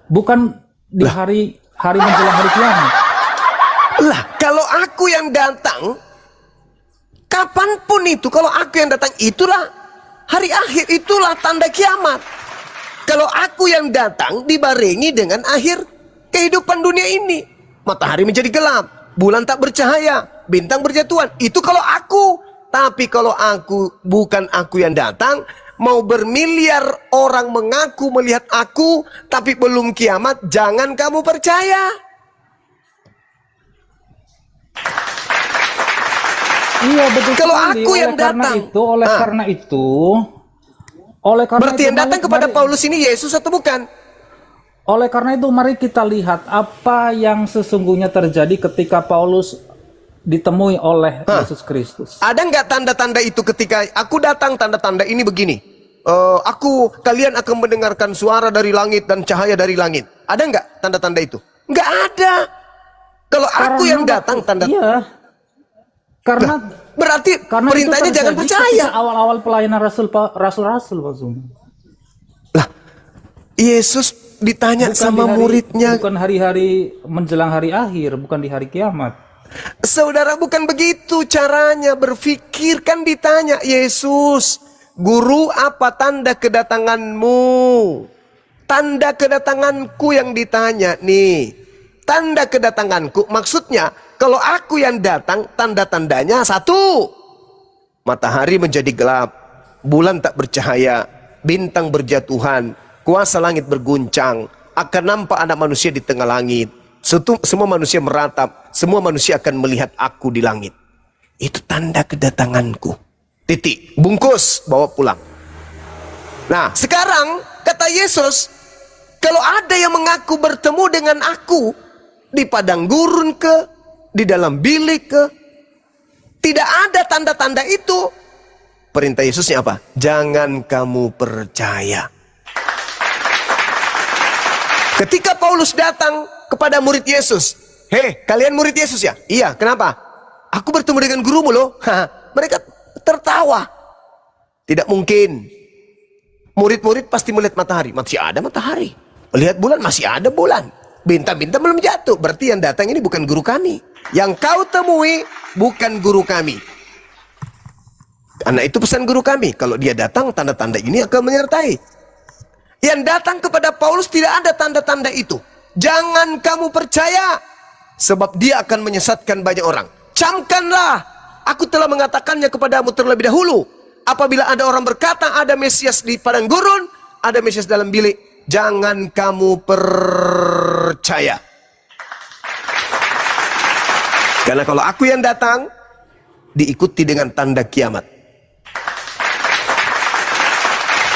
bukan di hari menjelang hari kiamat. Lah, kalau aku yang datang, kapanpun itu, kalau aku yang datang, itulah hari akhir, itulah tanda kiamat. Kalau aku yang datang dibarengi dengan akhir kehidupan dunia ini, matahari menjadi gelap, bulan tak bercahaya, bintang berjatuhan. Itu kalau aku. Tapi kalau bukan aku yang datang, mau bermiliar orang mengaku melihat aku, tapi belum kiamat, jangan kamu percaya. Iya, betul. Kalau aku yang datang, karena itu, berarti yang datang kepada Paulus ini Yesus atau bukan? Oleh karena itu, mari kita lihat apa yang sesungguhnya terjadi ketika Paulus ditemui oleh Yesus Kristus. Ada nggak tanda-tanda itu ketika aku datang? Tanda-tanda ini begini. Kalian akan mendengarkan suara dari langit dan cahaya dari langit. Ada nggak tanda-tanda itu? Nggak ada. Kalau aku yang datang, tanda. Iya. Berarti perintahnya jangan percaya. Awal-awal pelayanan rasul-rasul, lah, Yesus ditanya sama muridnya, bukan hari-hari menjelang hari akhir, bukan di hari kiamat. Saudara, bukan begitu caranya berpikir. Kan ditanya, "Yesus, Guru, apa tanda kedatanganmu?" Tanda kedatanganku yang ditanya nih. Tanda kedatanganku maksudnya, kalau aku yang datang, tanda-tandanya satu, matahari menjadi gelap, bulan tak bercahaya, bintang berjatuhan, kuasa langit berguncang, akan nampak Anak Manusia di tengah langit. Semua manusia meratap, semua manusia akan melihat aku di langit. Itu tanda kedatanganku. Titik, bungkus, bawa pulang. Nah, sekarang kata Yesus, kalau ada yang mengaku bertemu dengan aku di padang gurun ke, di dalam bilik ke, tidak ada tanda-tanda itu. Perintah Yesusnya apa? Jangan kamu percaya. Ketika Paulus datang kepada murid Yesus, "Hei, kalian murid Yesus ya?" "Iya." "Kenapa?" "Aku bertemu dengan gurumu loh." Mereka tertawa. Tidak mungkin. Murid-murid pasti melihat matahari. Masih ada matahari. Melihat bulan, masih ada bulan. Bintang-bintang belum jatuh. Berarti yang datang ini bukan guru kami. Yang kau temui bukan guru kami. Karena itu pesan guru kami. Kalau dia datang, tanda-tanda ini akan menyertai. Yang datang kepada Paulus tidak ada tanda-tanda itu. Jangan kamu percaya, sebab dia akan menyesatkan banyak orang. Camkanlah, aku telah mengatakannya kepadamu terlebih dahulu. Apabila ada orang berkata ada Mesias di padang gurun, ada Mesias dalam bilik, jangan kamu percaya. Karena kalau aku yang datang, diikuti dengan tanda kiamat.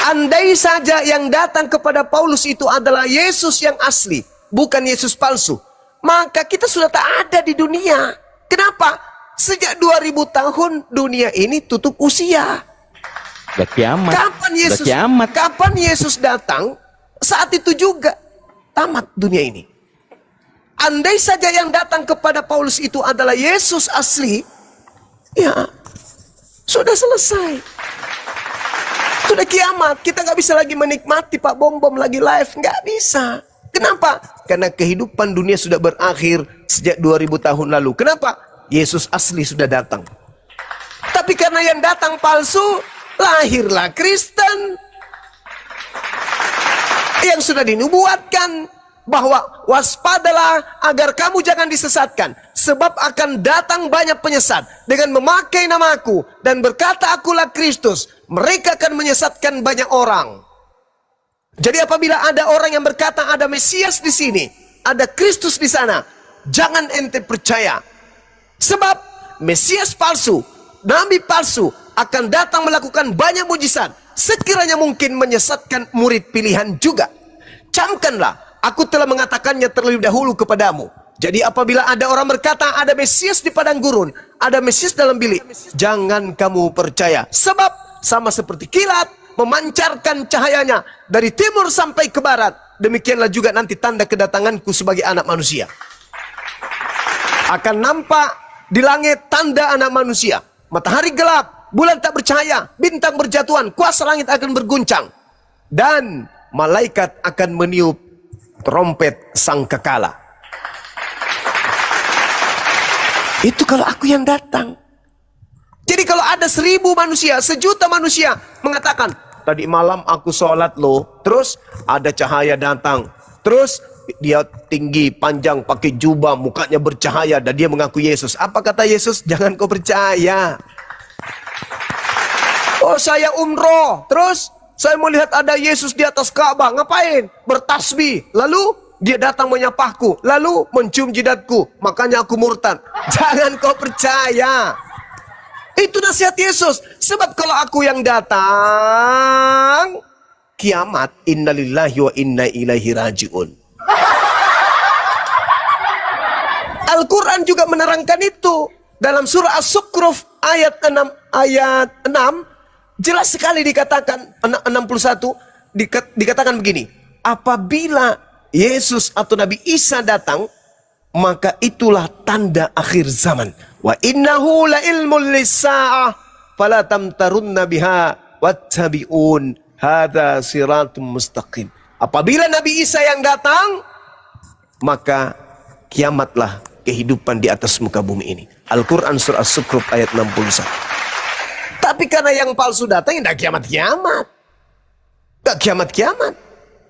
Andai saja yang datang kepada Paulus itu adalah Yesus yang asli, bukan Yesus palsu, maka kita sudah tak ada di dunia. Kenapa? Sejak 2000 tahun dunia ini tutup usia. Udah kiamat. Kapan Yesus datang? Saat itu juga tamat dunia ini. Andai saja yang datang kepada Paulus itu adalah Yesus asli, ya sudah selesai. Sudah kiamat. Kita nggak bisa lagi menikmati Pak Bom lagi live. Nggak bisa. Kenapa? Karena kehidupan dunia sudah berakhir sejak 2000 tahun lalu. Kenapa? Yesus asli sudah datang. Tapi karena yang datang palsu, lahirlah Kristen. Yang sudah dinubuatkan bahwa waspadalah agar kamu jangan disesatkan, sebab akan datang banyak penyesat dengan memakai namaku dan berkata akulah Kristus. Mereka akan menyesatkan banyak orang. Jadi apabila ada orang yang berkata ada Mesias di sini, ada Kristus di sana, jangan ente percaya. Sebab Mesias palsu, nabi palsu akan datang melakukan banyak mujizat, sekiranya mungkin menyesatkan murid pilihan juga. Camkanlah, aku telah mengatakannya terlebih dahulu kepadamu. Jadi apabila ada orang berkata ada Mesias di padang gurun, ada Mesias dalam bilik, jangan kamu percaya. Sebab sama seperti kilat memancarkan cahayanya dari timur sampai ke barat, demikianlah juga nanti tanda kedatanganku sebagai anak manusia. Akan nampak di langit tanda anak manusia. Matahari gelap, bulan tak bercahaya, bintang berjatuhan, kuasa langit akan berguncang, dan malaikat akan meniup trompet sangkakala. Itu kalau aku yang datang. Jadi kalau ada 1000 manusia, 1.000.000 manusia mengatakan, tadi malam aku sholat loh, terus ada cahaya datang, terus dia tinggi, panjang, pakai jubah, mukanya bercahaya, dan dia mengaku Yesus. Apa kata Yesus? Jangan kau percaya. Oh, saya umroh, terus saya melihat ada Yesus di atas Ka'bah, ngapain? Bertasbih, lalu dia datang menyapaku, lalu mencium jidatku, makanya aku murtad. Jangan kau percaya. Itu nasihat Yesus. Sebab kalau aku yang datang, kiamat, innalillahi wa inna ilaihi raji'un. Al-Quran juga menerangkan itu. Dalam surah As-Sukruf ayat 6, jelas sekali dikatakan, 61, dikatakan begini. Apabila Yesus atau Nabi Isa datang, maka itulah tanda akhir zaman. Wa innahu la ilmul lis-sa'ah fala tamtarunna biha wattabi'un hadza siratum mustaqim. Apabila Nabi Isa yang datang, maka kiamatlah kehidupan di atas muka bumi ini. Al-Quran surah As-Sukruf ayat 61. Tapi karena yang palsu datang, tidak kiamat-kiamat. Tidak kiamat-kiamat.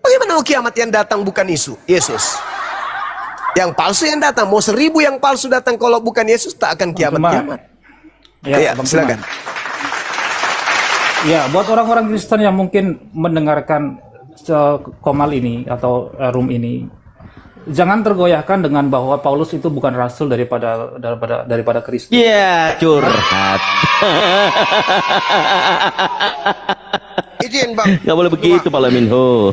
Bagaimana mau kiamat yang datang bukan Yesus? Yang palsu yang datang, mau 1000 yang palsu datang, kalau bukan Yesus tak akan kiamat-kiamat. Ya, silakan. Ya, buat orang-orang Kristen yang mungkin mendengarkan komal ini atau room ini, jangan tergoyahkan dengan bahwa Paulus itu bukan rasul daripada Kristus. Iya, curhat. Izin Bang. Gak boleh begitu, Pak Laminho.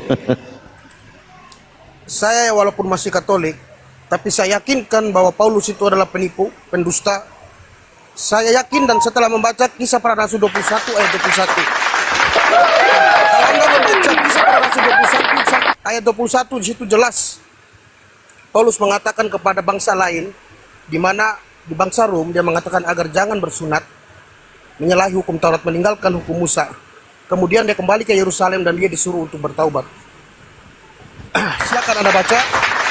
Saya walaupun masih Katolik, tapi saya yakinkan bahwa Paulus itu adalah penipu, pendusta. Saya yakin dan setelah membaca Kisah Para Rasul 21 ayat 21. Kalau Anda membaca Kisah Para Rasul 21 ayat 21, di situ jelas Paulus mengatakan kepada bangsa lain, di mana di bangsa Rom dia mengatakan agar jangan bersunat, menyalahi hukum Taurat, meninggalkan hukum Musa. Kemudian dia kembali ke Yerusalem dan dia disuruh untuk bertaubat. Silakan Anda baca,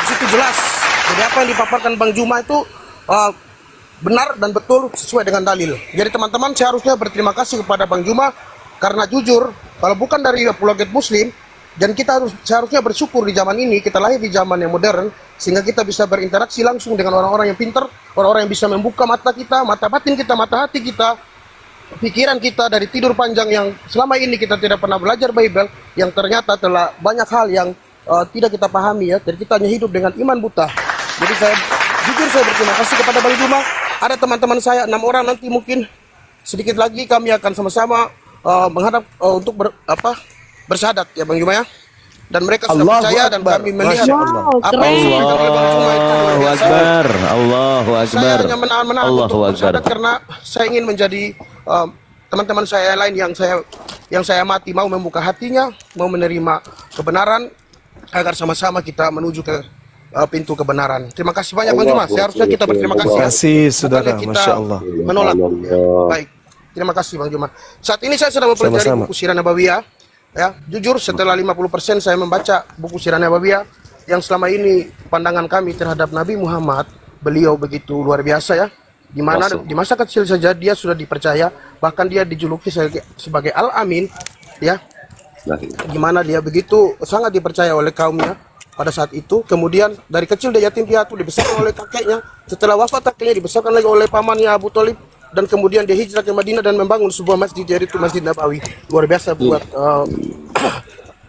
di situ jelas. Jadi apa yang dipaparkan Bang Juma itu benar dan betul sesuai dengan dalil. Jadi teman-teman seharusnya berterima kasih kepada Bang Juma, karena jujur kalau bukan dari apologet Muslim, dan kita seharusnya bersyukur di zaman ini, kita lahir di zaman yang modern, sehingga kita bisa berinteraksi langsung dengan orang-orang yang pintar, orang-orang yang bisa membuka mata kita, mata batin kita, mata hati kita, pikiran kita dari tidur panjang yang selama ini kita tidak pernah belajar Bible, yang ternyata telah banyak hal yang tidak kita pahami ya. Jadi kita hanya hidup dengan iman buta. Jadi saya jujur saya berterima kasih kepada Bang Juma. Ada teman-teman saya 6 orang, nanti mungkin sedikit lagi kami akan sama-sama menghadap untuk bersyahadat ya Bang Juma ya. Dan mereka sudah Allahu percaya dan Akbar. kami melihat Masya Allah. apa yang disampaikan oleh Bang Juma itu luar Allahu biasa. Akbar. Allahu Saya Akbar. hanya menahan Allahu untuk Akbar. bersyahadat karena saya ingin menjadi teman-teman saya lain yang saya amati mau membuka hatinya, mau menerima kebenaran agar sama-sama kita menuju ke pintu kebenaran. Terima kasih banyak Bang Juma. Seharusnya kita berterima kasih. Terima kasih saudara, Bukannya kita Masya Allah. menolak. Ya, baik. Terima kasih Bang Juma. Saat ini saya sedang mempelajari Sama-sama. buku Sirah Nabawiyah. Ya, jujur setelah 50% saya membaca buku Sirah Nabawiyah yang selama ini pandangan kami terhadap Nabi Muhammad, beliau begitu luar biasa ya. Di mana di masa kecil saja dia sudah dipercaya, bahkan dia dijuluki sebagai Al-Amin ya. Gimana dia begitu sangat dipercaya oleh kaumnya pada saat itu. Kemudian dari kecil dia yatim piatu, dibesarkan oleh kakeknya. Setelah wafat kakeknya dibesarkan lagi oleh pamannya Abu Thalib. Dan kemudian dia hijrah ke Madinah dan membangun sebuah masjid, yaitu Masjid Nabawi. Luar biasa buat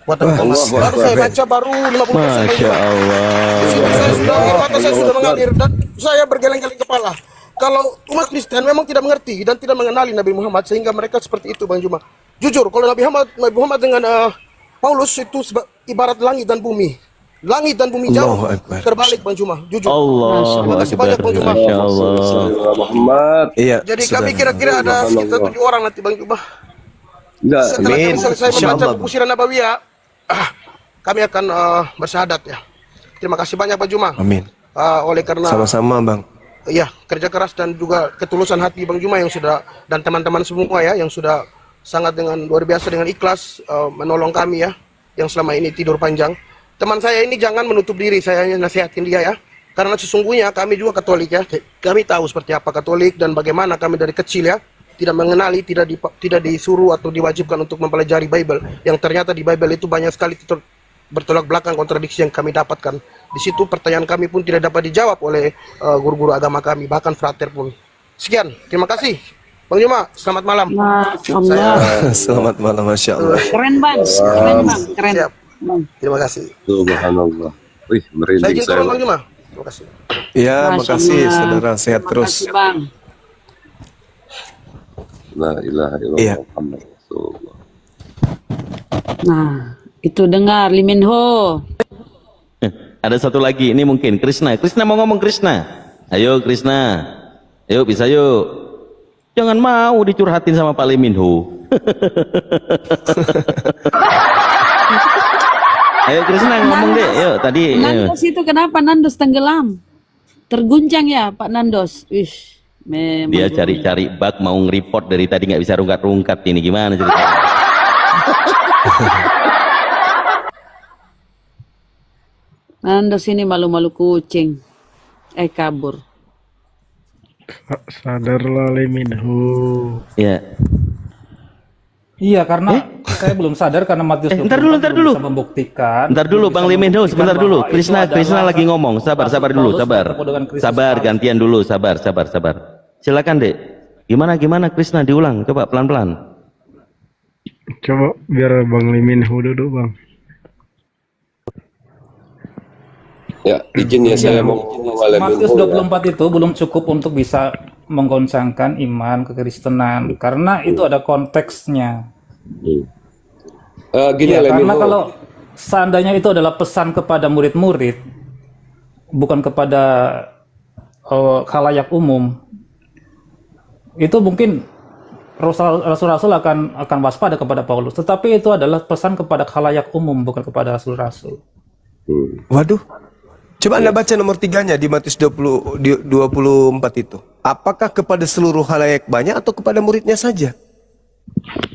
buatan Muhammad. Baru saya baca baru 50%. Masya Allah. Di sini saya sudah, mata saya sudah mengalir dan saya bergeleng-geleng kepala. Kalau umat Kristen memang tidak mengerti dan tidak mengenali Nabi Muhammad sehingga mereka seperti itu Bang Juma. Jujur, kalau Nabi Muhammad dengan Paulus itu ibarat langit dan bumi. Langit dan bumi jauh terbalik Bang Juma, jujur. Terima kasih banyak Bang Juma. Masya Allah. Muhammad. Iya. Jadi kami kira-kira ada sekitar 7 orang nanti Bang Juma. Enggak. Setelah kami selesai membaca Insyaallah. buku Sirah Nabawiyah, kami akan bersyahadat ya. Terima kasih banyak Bang Juma. Amin. Oleh karena Sama-sama Bang. ya kerja keras dan juga ketulusan hati Bang Juma yang sudah dan teman-teman semua ya yang sudah sangat dengan luar biasa dengan ikhlas menolong kami ya yang selama ini tidur panjang. Teman saya ini jangan menutup diri, saya hanya nasihatin dia ya. Karena sesungguhnya kami juga Katolik ya. Kami tahu seperti apa Katolik dan bagaimana kami dari kecil ya tidak mengenali, tidak disuruh atau diwajibkan untuk mempelajari Bible. Yang ternyata di Bible itu banyak sekali bertolak belakang kontradiksi yang kami dapatkan. Di situ pertanyaan kami pun tidak dapat dijawab oleh guru-guru agama kami, bahkan frater pun. Sekian, terima kasih. Bang Juma, selamat malam. Masya Allah. Selamat malam, Masya Allah. Keren Bang, keren Bang, keren. Siap. Terima kasih. Subhanallah. Wih, Saya merinding izin saya. turun Bang Juma. Terima kasih. Ya, Masya makasih Allah. saudara, sehat Terima terus. kasih, Bang. La ilaha illallah Iya. Muhammad Rasulullah. Nah, itu dengar Lee Min Ho. Ada satu lagi, ini mungkin Krishna. Krishna mau ngomong Krishna. Ayo Krishna. Ayo bisa yuk. Jangan mau dicurhatin sama Pak Lee Min Ho. Ayo Krishna ngomong deh. Yuk tadi. Ayo. Nandos itu kenapa Nandos tenggelam? Terguncang ya Pak Nandos. Ish, memang Dia cari-cari bug mau nge-report dari tadi nggak bisa rungkat-rungkat ini gimana ceritanya? Nandos ini malu-malu kucing. Kabur. Sadarlah Lee Min Ho. Ya. Iya, karena saya belum sadar karena Matius 24 ntar belum dulu. bisa membuktikan. Ntar dulu belum Bang bisa Lee Min Ho, membuktikan sebentar dulu. bahwa itu Krishna adalah lagi ngomong. Sabar dulu, Paulus sabar. bertemu dengan Kristus Sabar, Paulus. gantian dulu, sabar. Silakan, Dek. Gimana Krishna diulang, coba pelan-pelan. Coba biar Bang Lee Min Ho duduk Bang. Ya, izin ya saya mau Matius 24 itu belum cukup untuk bisa menggoncangkan iman kekristenan karena itu ada konteksnya. Gini Ya, ya, karena kalau seandainya itu adalah pesan kepada murid-murid, bukan kepada khalayak umum, itu mungkin rasul-rasul akan waspada kepada Paulus. Tetapi itu adalah pesan kepada khalayak umum, bukan kepada rasul-rasul. Waduh. Coba Anda baca nomor 3-nya di Matius 24 itu. Apakah kepada seluruh khalayak banyak atau kepada muridnya saja?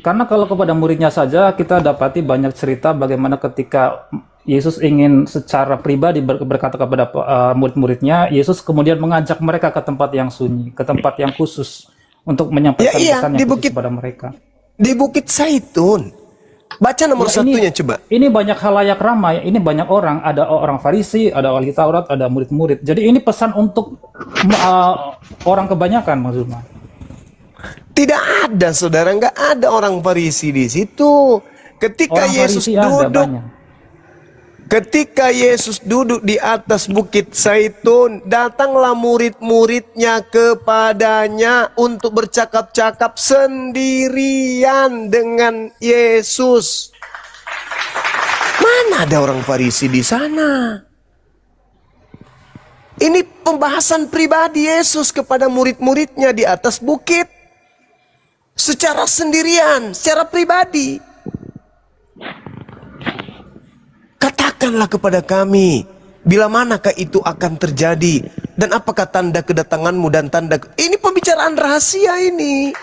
Karena kalau kepada muridnya saja kita dapati banyak cerita bagaimana ketika Yesus ingin secara pribadi berkata kepada murid-muridnya, Yesus kemudian mengajak mereka ke tempat yang sunyi, ke tempat yang khusus untuk menyampaikan pesan yang khusus kepada mereka. Di Bukit Zaitun. Baca nomor satunya coba. Ini banyak khalayak ramai, ini banyak orang, ada orang Farisi, ada ahli Taurat, ada murid-murid. Jadi ini pesan untuk orang kebanyakan maksudnya. Tidak ada saudara, nggak ada orang Farisi di situ. Ketika Orang Yesus Farisi ada duduk, banyak. ketika Yesus duduk di atas Bukit Zaitun, datanglah murid-muridnya kepadanya untuk bercakap-cakap sendirian dengan Yesus. Mana ada orang Farisi di sana? Ini pembahasan pribadi Yesus kepada murid-muridnya di atas bukit. Secara sendirian, secara pribadi. Katakanlah kepada kami, bila manakah itu akan terjadi? Dan apakah tanda kedatanganmu dan tanda... Ini pembicaraan rahasia ini.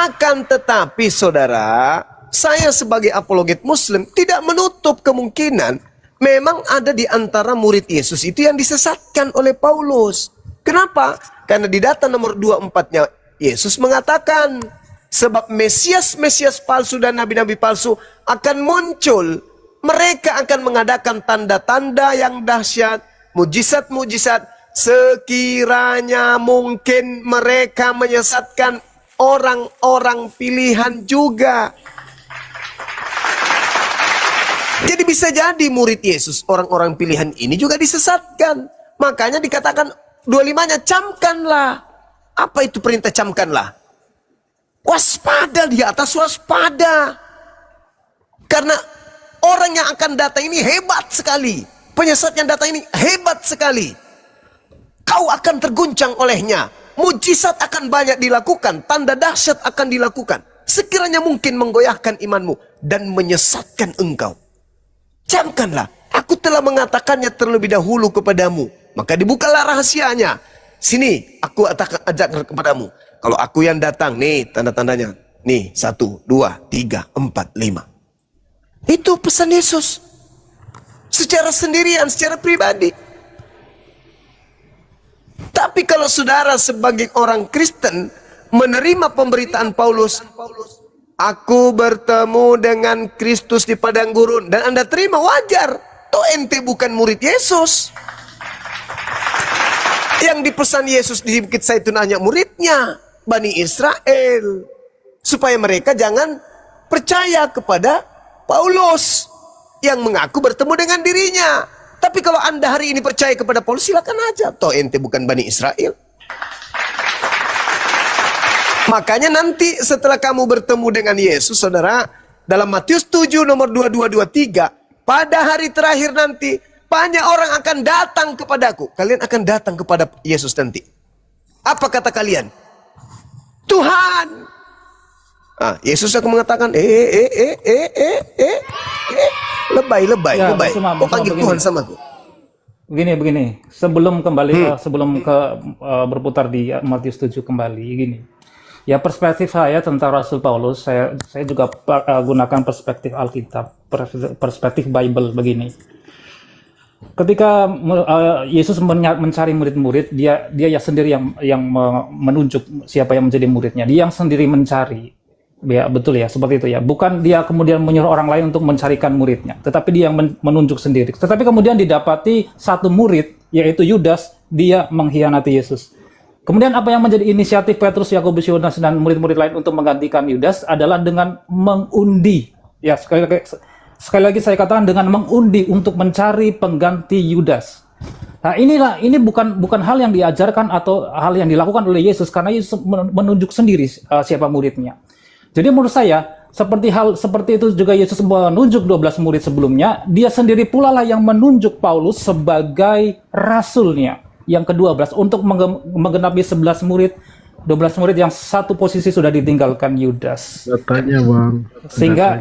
Akan tetapi saudara, saya sebagai apologet muslim tidak menutup kemungkinan memang ada di antara murid Yesus itu yang disesatkan oleh Paulus. Kenapa? Karena di data nomor 24-nya Yesus mengatakan, sebab Mesias-Mesias palsu dan nabi-nabi palsu akan muncul. Mereka akan mengadakan tanda-tanda yang dahsyat, mujizat-mujizat. Sekiranya mungkin mereka menyesatkan orang-orang pilihan juga. Jadi bisa jadi murid Yesus, orang-orang pilihan ini juga disesatkan. Makanya dikatakan 25-nya, camkanlah. Apa itu perintah camkanlah? Waspada, di atas waspada. Karena orang yang akan datang ini hebat sekali. Penyesat yang datang ini hebat sekali. Kau akan terguncang olehnya. Mujizat akan banyak dilakukan. Tanda dahsyat akan dilakukan. Sekiranya mungkin menggoyahkan imanmu dan menyesatkan engkau. Camkanlah, aku telah mengatakannya terlebih dahulu kepadamu. Maka dibukalah rahasianya. Sini, aku ajak kepadamu. Kalau aku yang datang, nih tanda-tandanya. Nih, 1, 2, 3, 4, 5. Itu pesan Yesus. Secara sendirian, secara pribadi. Tapi kalau saudara sebagai orang Kristen menerima pemberitaan Paulus, aku bertemu dengan Kristus di padang gurun, dan Anda terima, wajar. Toh ente bukan murid Yesus. Yang dipesan Yesus di Bukit Zaitun hanya muridnya, Bani Israel. Supaya mereka jangan percaya kepada Paulus yang mengaku bertemu dengan dirinya. Tapi kalau Anda hari ini percaya kepada Paulus, silakan aja. Toh ente bukan Bani Israel. Makanya nanti setelah kamu bertemu dengan Yesus, saudara, dalam Matius 7 nomor 22-23, pada hari terakhir nanti, banyak orang akan datang kepadaku. Kalian akan datang kepada Yesus nanti. Apa kata kalian? Tuhan. Yesus akan mengatakan, lebay. Kok panggil Tuhan sama aku? Begini. Sebelum kembali, sebelum berputar di Matius 7 kembali, gini. Ya, perspektif saya tentang Rasul Paulus, saya juga gunakan perspektif Alkitab, perspektif Bible begini. Ketika Yesus mencari murid-murid, dia ya sendiri yang menunjuk siapa yang menjadi muridnya. Dia yang sendiri mencari. Ya, betul ya, seperti itu ya. Bukan dia kemudian menyuruh orang lain untuk mencarikan muridnya, tetapi dia yang menunjuk sendiri. Tetapi kemudian didapati satu murid, yaitu Yudas, dia mengkhianati Yesus. Kemudian apa yang menjadi inisiatif Petrus, Yakobus, Yohanes, dan murid-murid lain untuk menggantikan Yudas adalah dengan mengundi. Ya, sekali lagi saya katakan dengan mengundi untuk mencari pengganti Yudas. Nah, ini bukan hal yang diajarkan atau hal yang dilakukan oleh Yesus, karena Yesus menunjuk sendiri siapa muridnya. Jadi menurut saya, seperti itu juga Yesus menunjuk 12 murid sebelumnya, dia sendiri pula lah yang menunjuk Paulus sebagai rasulnya yang ke-12 untuk menggenapi 11 murid, 12 murid yang satu posisi sudah ditinggalkan Yudas. Datanya, Bang. Sehingga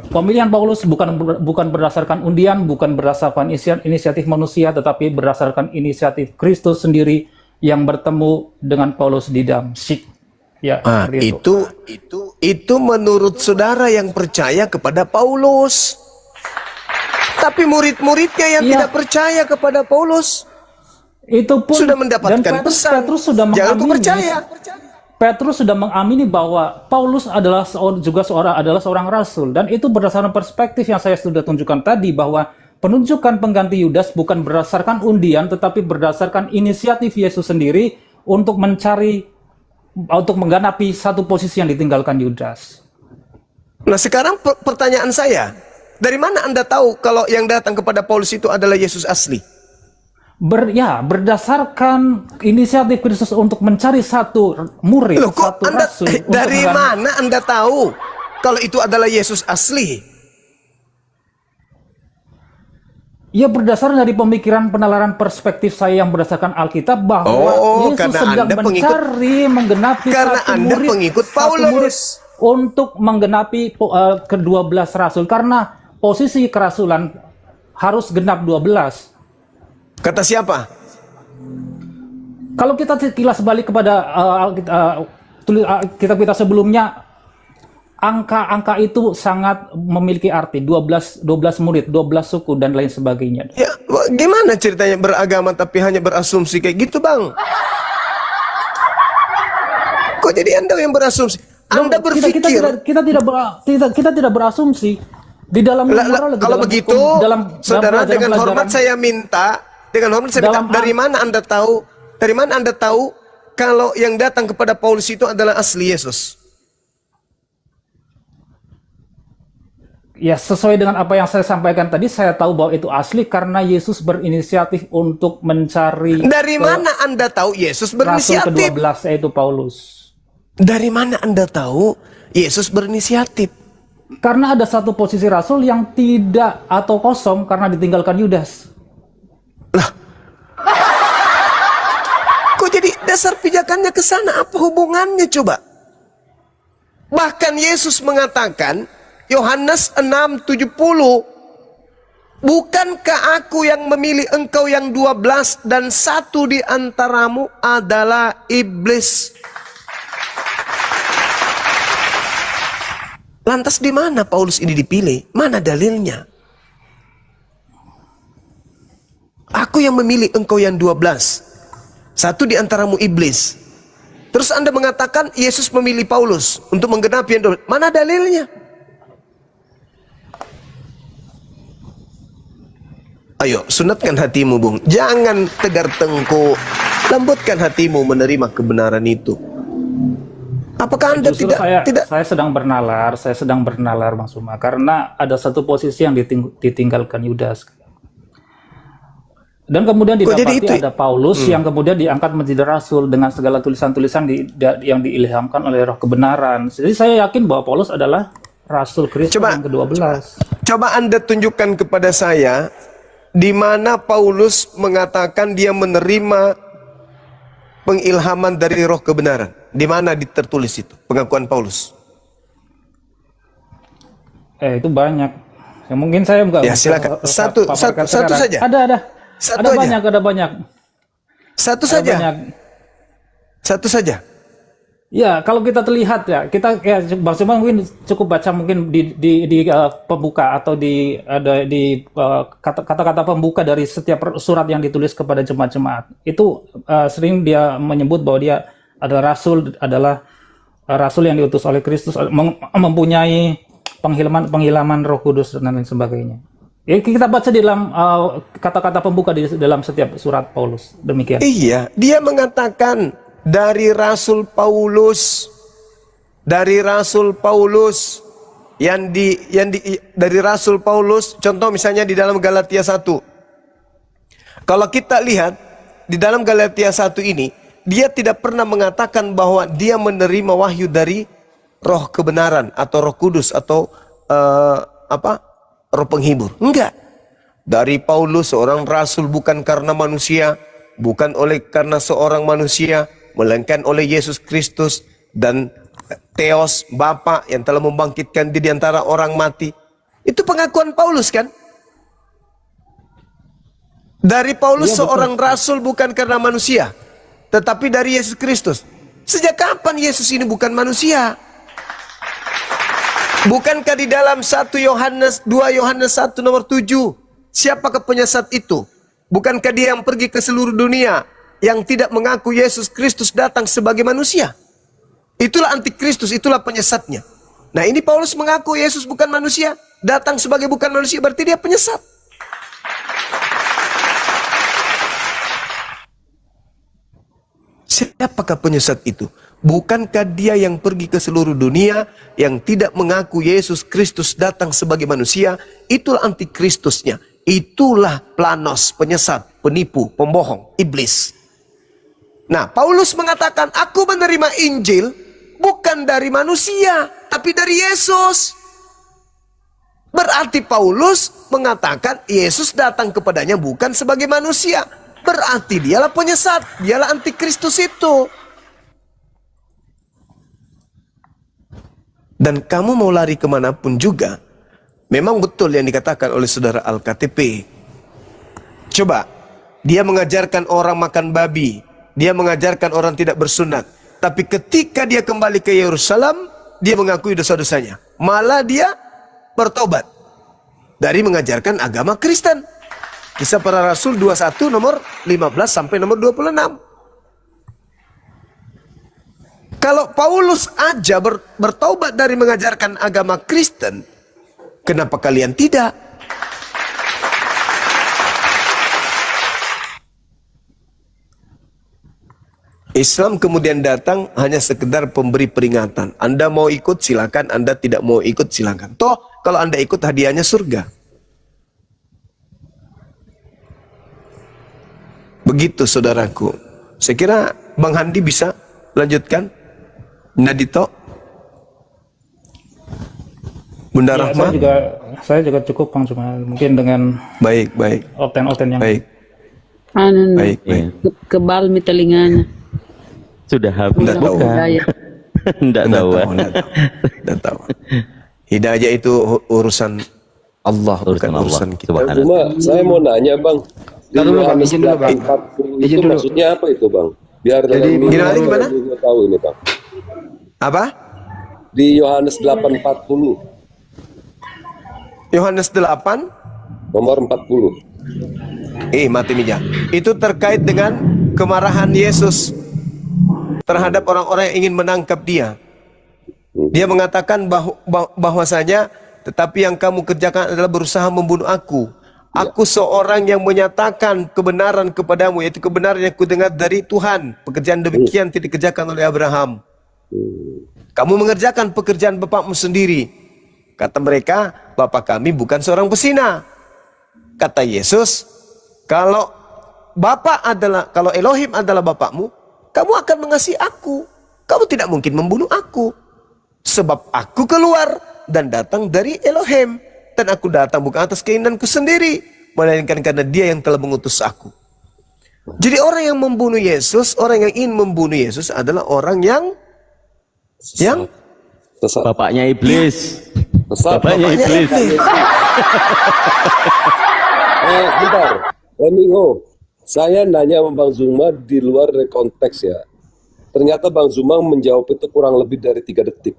pemilihan Paulus bukan berdasarkan undian, bukan berdasarkan inisiatif manusia, tetapi berdasarkan inisiatif Kristus sendiri yang bertemu dengan Paulus di Damsyik. Ya, itu menurut saudara yang percaya kepada Paulus. Tapi murid-muridnya yang tidak percaya kepada Paulus, itu pun sudah mendapatkan pesan. Petrus sudah jangan percaya. Petrus sudah mengamini bahwa Paulus adalah seorang rasul, dan itu berdasarkan perspektif yang saya sudah tunjukkan tadi, bahwa penunjukan pengganti Yudas bukan berdasarkan undian, tetapi berdasarkan inisiatif Yesus sendiri untuk menggenapi satu posisi yang ditinggalkan Yudas. Nah, sekarang pertanyaan saya, dari mana Anda tahu kalau yang datang kepada Paulus itu adalah Yesus asli? Berdasarkan inisiatif Kristus untuk mencari satu murid, satu rasul. Dari mana Anda tahu kalau itu adalah Yesus asli? Ya berdasar dari pemikiran penalaran perspektif saya yang berdasarkan Alkitab bahwa Yesus karena sedang Anda mencari menggenapi karena satu Anda murid, pengikut satu murid Paulus. untuk menggenapi ke-12 rasul, karena posisi kerasulan harus genap 12. Kata siapa? Kalau kita kilas balik kepada kitab-kitab sebelumnya, angka-angka itu sangat memiliki arti. 12 murid, 12 suku dan lain sebagainya. Ya, gimana ceritanya beragama tapi hanya berasumsi kayak gitu, Bang? Kok jadi Anda yang berasumsi? Anda berpikir kita tidak berasumsi di dalam moral, kalau begitu, saudara, dengan hormat saya minta, dari mana Anda tahu? Dari mana Anda tahu kalau yang datang kepada Paulus itu adalah asli Yesus? Ya, sesuai dengan apa yang saya sampaikan tadi, saya tahu bahwa itu asli karena Yesus berinisiatif untuk mencari. Dari mana Anda tahu Yesus berinisiatif? Rasul ke-12 yaitu Paulus. Dari mana Anda tahu Yesus berinisiatif? Karena ada satu posisi rasul yang tidak atau kosong karena ditinggalkan Yudas. Lah, kok jadi dasar pijakannya ke sana? Apa hubungannya coba? Bahkan Yesus mengatakan, Yohanes 6:70, bukankah aku yang memilih engkau yang 12 dan satu di antaramu adalah iblis? Lantas di mana Paulus ini dipilih? Mana dalilnya? Aku yang memilih engkau yang 12, satu di antaramu iblis. Terus Anda mengatakan Yesus memilih Paulus untuk menggenapi yang 12. Mana dalilnya? Ayo, sunatkan hatimu, Bung. Jangan tegar tengkuk. Lembutkan hatimu menerima kebenaran itu. Apakah Anda Justru tidak? Saya sedang bernalar, Bang Suma, karena ada satu posisi yang ditinggalkan Yudas. Dan kemudian didapati ada Paulus yang kemudian diangkat menjadi rasul dengan segala tulisan-tulisan yang diilhamkan oleh Roh kebenaran. Jadi saya yakin bahwa Paulus adalah rasul Kristus yang ke-12. Coba Anda tunjukkan kepada saya di mana Paulus mengatakan dia menerima pengilhaman dari Roh kebenaran. Di mana tertulis itu pengakuan Paulus? Itu banyak. Ya, mungkin saya enggak. Ya silakan. Satu saja. Ada Satu banyak. Satu saja. Banyak. Satu saja. Ya, kalau kita terlihat ya, Bang Suma mungkin cukup baca mungkin di pembuka atau di kata-kata pembuka dari setiap surat yang ditulis kepada jemaat-jemaat. Itu sering dia menyebut bahwa dia adalah rasul yang diutus oleh Kristus, mempunyai penghilaman Roh Kudus dan lain sebagainya. Ya, kita baca di dalam kata-kata pembuka di dalam setiap surat Paulus. Demikian. Iya, dia mengatakan dari Rasul Paulus dari Rasul Paulus, contoh misalnya di dalam Galatia 1. Kalau kita lihat di dalam Galatia 1 ini, dia tidak pernah mengatakan bahwa dia menerima wahyu dari Roh kebenaran atau Roh Kudus atau Roh penghibur. Enggak. Dari Paulus, seorang rasul bukan karena manusia, bukan karena seorang manusia, melainkan oleh Yesus Kristus dan Theos, Bapa yang telah membangkitkan di antara orang mati. Itu pengakuan Paulus kan? Dari Paulus seorang rasul bukan karena manusia, tetapi dari Yesus Kristus. Sejak kapan Yesus ini bukan manusia? Bukankah di dalam 2 Yohanes 1 nomor 7, siapakah penyesat itu? Bukankah dia yang pergi ke seluruh dunia yang tidak mengaku Yesus Kristus datang sebagai manusia? Itulah antikristus, itulah penyesatnya. Nah, ini Paulus mengaku Yesus bukan manusia, datang sebagai bukan manusia, berarti dia penyesat. Siapakah penyesat itu? Bukankah dia yang pergi ke seluruh dunia yang tidak mengaku Yesus Kristus datang sebagai manusia? Itulah antikristusnya. Itulah planos, penyesat, penipu, pembohong, iblis. Nah, Paulus mengatakan, aku menerima Injil bukan dari manusia, tapi dari Yesus. Berarti Paulus mengatakan Yesus datang kepadanya bukan sebagai manusia. Berarti dialah penyesat, dialah antikristus itu. Dan kamu mau lari kemanapun juga, memang betul yang dikatakan oleh saudara Al-KTP. Coba, dia mengajarkan orang makan babi, dia mengajarkan orang tidak bersunat. Tapi ketika dia kembali ke Yerusalem, dia mengakui dosa-dosanya. Malah dia bertobat dari mengajarkan agama Kristen. Kisah Para Rasul 21 nomor 15 sampai nomor 26. Kalau Paulus aja bertobat dari mengajarkan agama Kristen, kenapa kalian tidak? Islam kemudian datang hanya sekedar pemberi peringatan. Anda mau ikut silakan, Anda tidak mau ikut silakan. Toh kalau Anda ikut hadiahnya surga. Begitu saudaraku. Saya kira Bang Handi bisa lanjutkan. Nadito, Bunda Ya, Rahma. saya juga cukup Kang, cuma mungkin dengan Baik. oten-oten yang Baik. Baik. Kebal mi telinganya. Sudah habis. Nggak tahu. Nggak tahu. Nggak tahu. Hidayah itu urusan Allah, bukan urusan kita. Cuma saya mau nanya Bang, di Yohanes 8:40 itu maksudnya apa itu Bang? Biar gimana? tahu ini Bang. Apa? Di Yohanes 8:40. Yohanes 8 nomor 40. Mati Mija. Itu terkait dengan kemarahan Yesus terhadap orang-orang yang ingin menangkap dia. Dia mengatakan bahwasanya tetapi yang kamu kerjakan adalah berusaha membunuh aku. Aku seorang yang menyatakan kebenaran kepadamu, yaitu kebenaran yang kudengar dari Tuhan. Pekerjaan demikian tidak dikerjakan oleh Abraham. Kamu mengerjakan pekerjaan bapakmu sendiri. Kata mereka, bapak kami bukan seorang pesina. Kata Yesus, kalau Elohim adalah bapakmu, kamu akan mengasihi aku. Kamu tidak mungkin membunuh aku. Sebab aku keluar dan datang dari Elohim. Dan aku datang bukan atas keinginanku sendiri, melainkan karena dia yang telah mengutus aku. Jadi orang yang membunuh Yesus, orang yang ingin membunuh Yesus adalah orang yang bapaknya iblis. Bapaknya iblis. Bentar, Emiho, saya nanya sama Bang Zuma di luar dari konteks ya. Ternyata Bang Zuma menjawab itu kurang lebih dari 3 detik.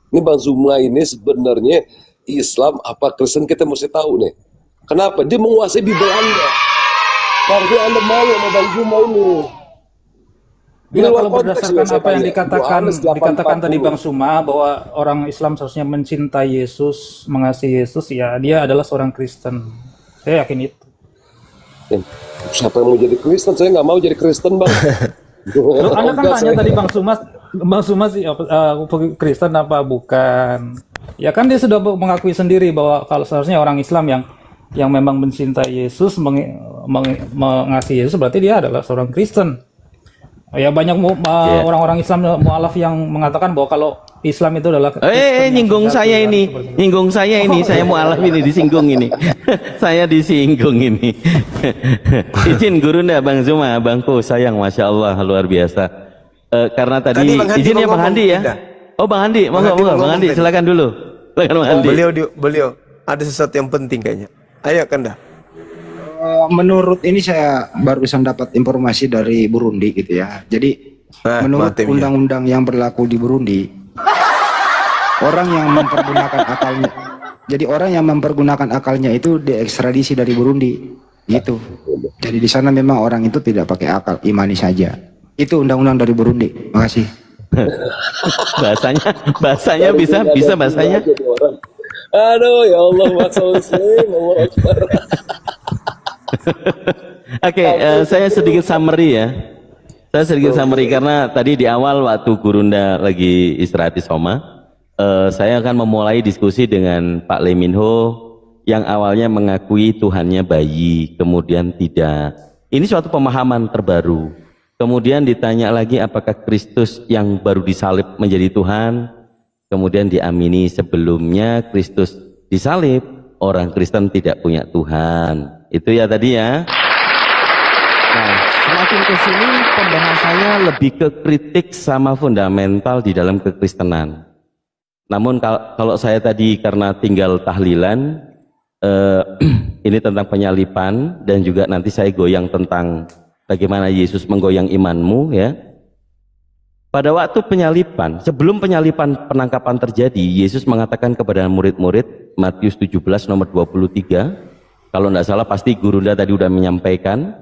Ini Bang Zuma ini sebenarnya Islam apa Kristen kita mesti tahu nih. Kenapa? Dia menguasai Bible Anda. Harusnya Anda malu sama Bang Zuma ini. Bila kalau berdasarkan apa yang dikatakan tadi Bang Suma, bahwa orang Islam seharusnya mencintai Yesus, mengasihi Yesus, ya dia adalah seorang Kristen. Saya yakin itu. Siapa yang mau jadi Kristen? Saya nggak mau jadi Kristen, Bang. Loh, Anda kan tanya tadi Bang Suma sih Kristen apa bukan? Ya kan dia sudah mengakui sendiri bahwa kalau seharusnya orang Islam yang memang mencintai Yesus, mengasihi Yesus, berarti dia adalah seorang Kristen. Ya banyak orang-orang Islam mualaf yang mengatakan bahwa kalau Islam itu adalah nyinggung saya ini, saya mualaf ini disinggung ini. Saya disinggung ini. Izin guru ndak Bang Zuma, Bangku sayang, Masya Allah luar biasa. Karena tadi izinnya Bang Handi ya. Oh Bang Handi, monggo Bang Handi silakan dulu. Silakan Bang Handi. Beliau ada sesuatu yang penting kayaknya. Ayo Kanda. Menurut ini saya barusan dapat informasi dari Burundi gitu ya. Jadi menurut undang-undang yang berlaku di Burundi, orang yang mempergunakan akalnya itu diekstradisi dari Burundi gitu. Jadi di sana memang orang itu tidak pakai akal, imani saja. Itu undang-undang dari Burundi. Makasih. bahasanya bisa bahasanya. Aduh ya Allah, Mas Muslim, Allah Akbar. Oke, saya sedikit summary ya. Saya sedikit summary karena tadi di awal waktu Gurunda lagi istirahat di Soma, saya akan memulai diskusi dengan Pak Lee Min Ho yang awalnya mengakui Tuhannya bayi, kemudian tidak. Ini suatu pemahaman terbaru. Kemudian ditanya lagi apakah Kristus yang baru disalib menjadi Tuhan, kemudian diamini sebelumnya Kristus disalib, orang Kristen tidak punya Tuhan. Itu ya tadi ya. Nah, semakin ke sini pembahasannya lebih ke kritik sama fundamental di dalam kekristenan. Namun kalau saya tadi karena tinggal tahlilan, ini tentang penyalipan, dan juga nanti saya goyang tentang bagaimana Yesus menggoyang imanmu ya. Pada waktu penyalipan, sebelum penyalipan penangkapan terjadi, Yesus mengatakan kepada murid-murid, Matius 17 nomor 23, kalau tidak salah pasti Gurunda tadi sudah menyampaikan,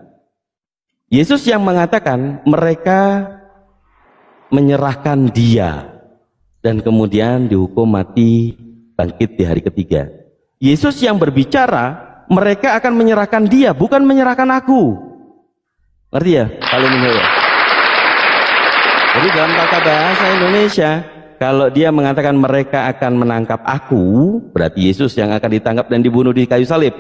Yesus yang mengatakan mereka menyerahkan Dia dan kemudian dihukum mati, bangkit di hari ketiga. Yesus yang berbicara, mereka akan menyerahkan Dia, bukan menyerahkan aku. Ngerti ya? Kalian ini ya. Jadi dalam tata bahasa Indonesia, kalau dia mengatakan mereka akan menangkap aku, berarti Yesus yang akan ditangkap dan dibunuh di kayu salib.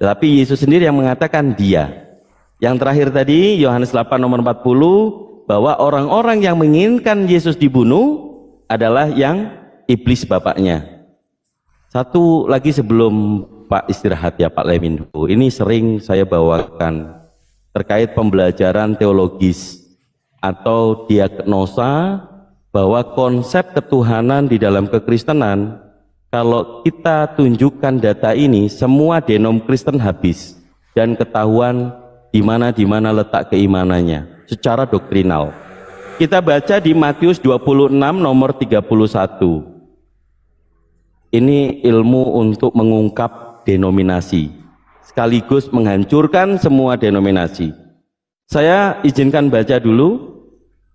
Tetapi Yesus sendiri yang mengatakan Dia. Yang terakhir tadi, Yohanes 8 nomor 40, bahwa orang-orang yang menginginkan Yesus dibunuh adalah yang iblis bapaknya. Satu lagi sebelum Pak istirahat ya Pak Leminho, ini sering saya bawakan terkait pembelajaran teologis atau diagnosa bahwa konsep ketuhanan di dalam kekristenan, kalau kita tunjukkan data ini, semua denom Kristen habis dan ketahuan di mana letak keimanannya secara doktrinal. Kita baca di Matius 26 nomor 31. Ini ilmu untuk mengungkap denominasi sekaligus menghancurkan semua denominasi. Saya izinkan baca dulu.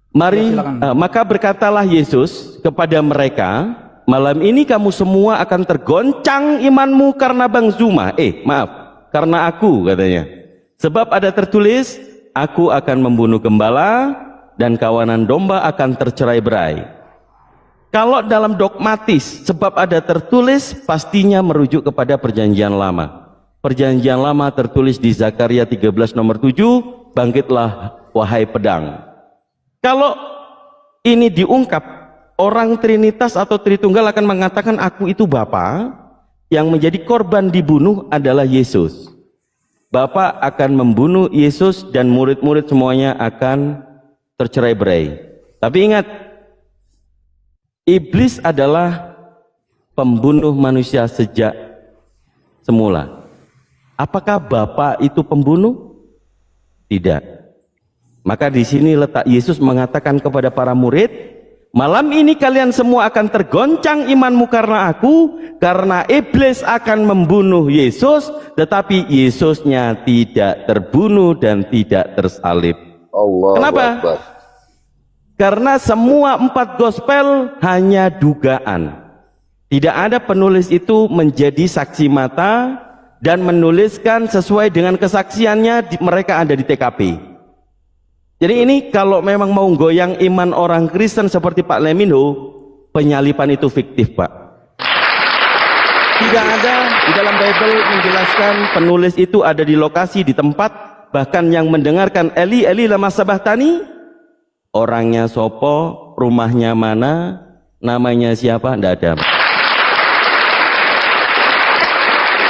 Mari, maka berkatalah Yesus kepada mereka, malam ini kamu semua akan tergoncang imanmu karena Bang Zuma. Karena aku, katanya. Sebab ada tertulis, aku akan membunuh gembala dan kawanan domba akan tercerai-berai. Kalau dalam dogmatis, sebab ada tertulis, pastinya merujuk kepada perjanjian lama. Perjanjian lama tertulis di Zakaria 13 nomor 7, bangkitlah wahai pedang. Kalau ini diungkap, orang Trinitas atau Tritunggal akan mengatakan aku itu Bapa, yang menjadi korban dibunuh adalah Yesus. Bapa akan membunuh Yesus dan murid-murid semuanya akan tercerai-berai. Tapi ingat, iblis adalah pembunuh manusia sejak semula. Apakah Bapa itu pembunuh? Tidak. Maka di sini letak Yesus mengatakan kepada para murid, malam ini kalian semua akan tergoncang imanmu karena aku, karena iblis akan membunuh Yesus, tetapi Yesusnya tidak terbunuh dan tidak tersalib. Kenapa? Karena semua 4 gospel hanya dugaan. Tidak ada penulis itu menjadi saksi mata dan menuliskan sesuai dengan kesaksiannya, mereka ada di TKP. Jadi ini kalau memang mau goyang iman orang Kristen seperti Pak Leminho, penyalipan itu fiktif, Pak. Tidak ada di dalam Bible menjelaskan penulis itu ada di lokasi, di tempat, bahkan yang mendengarkan Eli lama sabahtani, orangnya sopo, rumahnya mana, namanya siapa, tidak ada.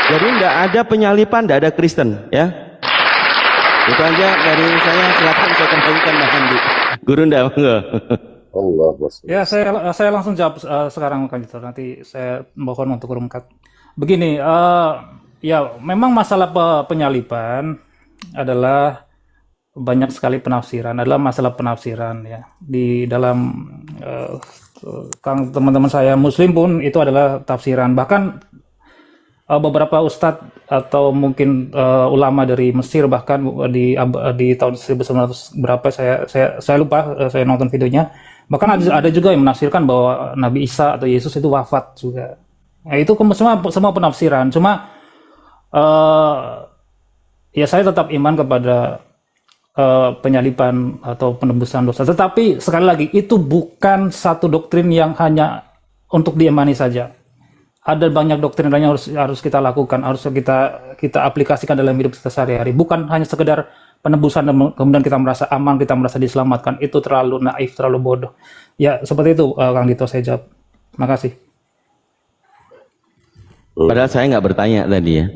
Jadi tidak ada penyalipan, tidak ada Kristen, ya. Itu aja dari saya, silakan saya kembalikan Mas Andi. Gurunda, enggak. Allah. Ya, saya langsung jawab sekarang kan, nanti saya mohon untuk rumkat. Begini, ya memang masalah penyalipan adalah banyak sekali penafsiran, adalah masalah penafsiran ya. Di dalam teman-teman saya Muslim pun itu adalah tafsiran. Bahkan beberapa ustadz atau mungkin ulama dari Mesir bahkan di tahun 1900 berapa saya lupa, saya nonton videonya, bahkan ada juga yang menafsirkan bahwa Nabi Isa atau Yesus itu wafat juga. Nah, itu semua penafsiran. Cuma ya saya tetap iman kepada penyalipan atau penebusan dosa. Tetapi sekali lagi itu bukan satu doktrin yang hanya untuk diimani saja. Ada banyak doktrin lain yang harus kita lakukan, harus kita aplikasikan dalam hidup kita sehari-hari. Bukan hanya sekedar penebusan dan kemudian kita merasa aman, kita merasa diselamatkan. Itu terlalu naif, terlalu bodoh. Ya seperti itu Kang Dito, saya jawab. Terima kasih. Padahal saya nggak bertanya tadi ya.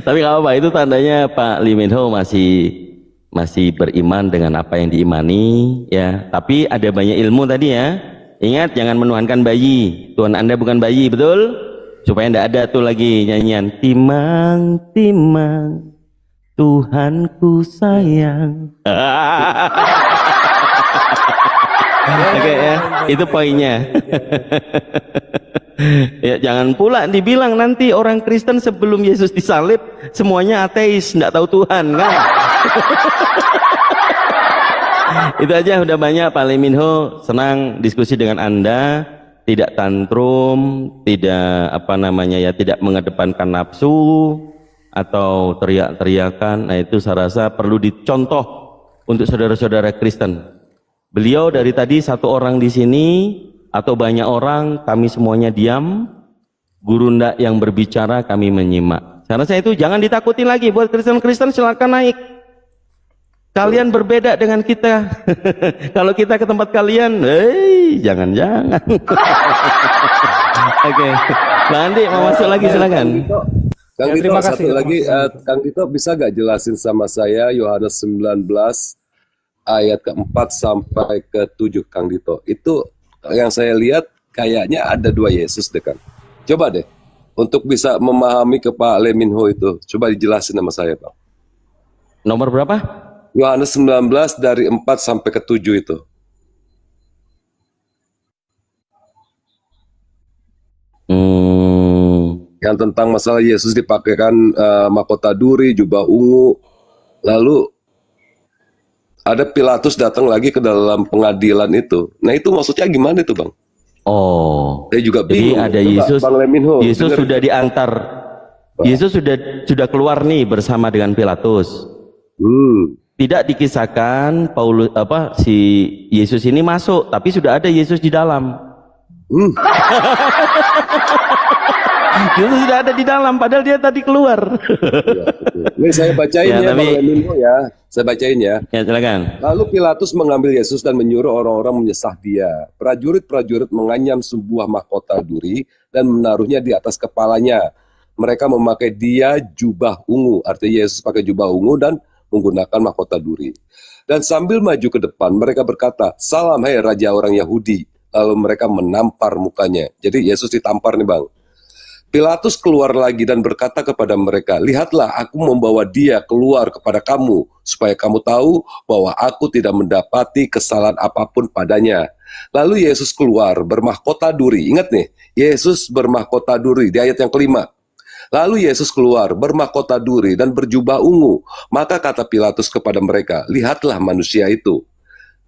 Tapi nggak apa-apa, itu tandanya Pak Lee Min Ho masih beriman dengan apa yang diimani ya. Tapi ada banyak ilmu tadi ya. Ingat, jangan menuhankan bayi. Tuhan Anda bukan bayi, betul? Supaya tidak ada tuh lagi nyanyian timang timang Tuhanku sayang. Oke ya, itu poinnya. Ya, jangan pula dibilang nanti orang Kristen sebelum Yesus disalib semuanya ateis, tidak tahu Tuhan kan. Itu aja udah banyak. Pak Lee Min Ho, senang diskusi dengan Anda, tidak tantrum, tidak tidak mengedepankan nafsu atau teriak-teriakan. Nah, itu saya rasa perlu dicontoh untuk saudara-saudara Kristen. Beliau dari tadi satu orang di sini atau banyak orang, kami semuanya diam. Gurunda yang berbicara kami menyimak. Saya rasa itu jangan ditakutin lagi. Buat Kristen-Kristen silakan naik. Kalian berbeda dengan kita. Kalau kita ke tempat kalian, jangan-jangan. Oke, Bang Andi mau masuk lagi, silakan. Kang Dito, satu lagi, Kang Dito bisa gak jelasin sama saya Yohanes 19 ayat ke-4 sampai ke-7, Kang Dito. Itu yang saya lihat kayaknya ada dua Yesus deh, Kang. Coba deh, untuk bisa memahami ke Pak Lee Min Ho itu, coba dijelasin sama saya, Pak. Nomor berapa? Yohanes 19 dari 4 sampai ke 7 itu. Yang tentang masalah Yesus dipakaikan mahkota duri, jubah ungu. Lalu ada Pilatus datang lagi ke dalam pengadilan itu. Nah, itu maksudnya gimana itu, Bang? Oh, saya juga bingung. Jadi ada Yesus, Yesus sudah diantar, Yesus sudah keluar nih bersama dengan Pilatus. Tidak dikisahkan si Yesus ini masuk, tapi sudah ada Yesus di dalam. Yesus sudah ada di dalam, padahal dia tadi keluar. Ini saya bacain ya, Bang Lee Min Ho ya. Saya bacain ya. Ya, silakan. Lalu Pilatus mengambil Yesus dan menyuruh orang-orang menyesah dia. Prajurit-prajurit menganyam sebuah mahkota duri dan menaruhnya di atas kepalanya. Mereka memakai dia jubah ungu, artinya Yesus pakai jubah ungu dan menggunakan mahkota duri. Dan sambil maju ke depan, mereka berkata, "Salam, hai Raja orang Yahudi." Lalu mereka menampar mukanya. Jadi Yesus ditampar nih, Bang. Pilatus keluar lagi dan berkata kepada mereka, "Lihatlah, aku membawa dia keluar kepada kamu, supaya kamu tahu bahwa aku tidak mendapati kesalahan apapun padanya." Lalu Yesus keluar bermahkota duri. Ingat nih, Yesus bermahkota duri di ayat yang kelima. Lalu Yesus keluar bermahkota duri dan berjubah ungu. Maka kata Pilatus kepada mereka, "Lihatlah manusia itu."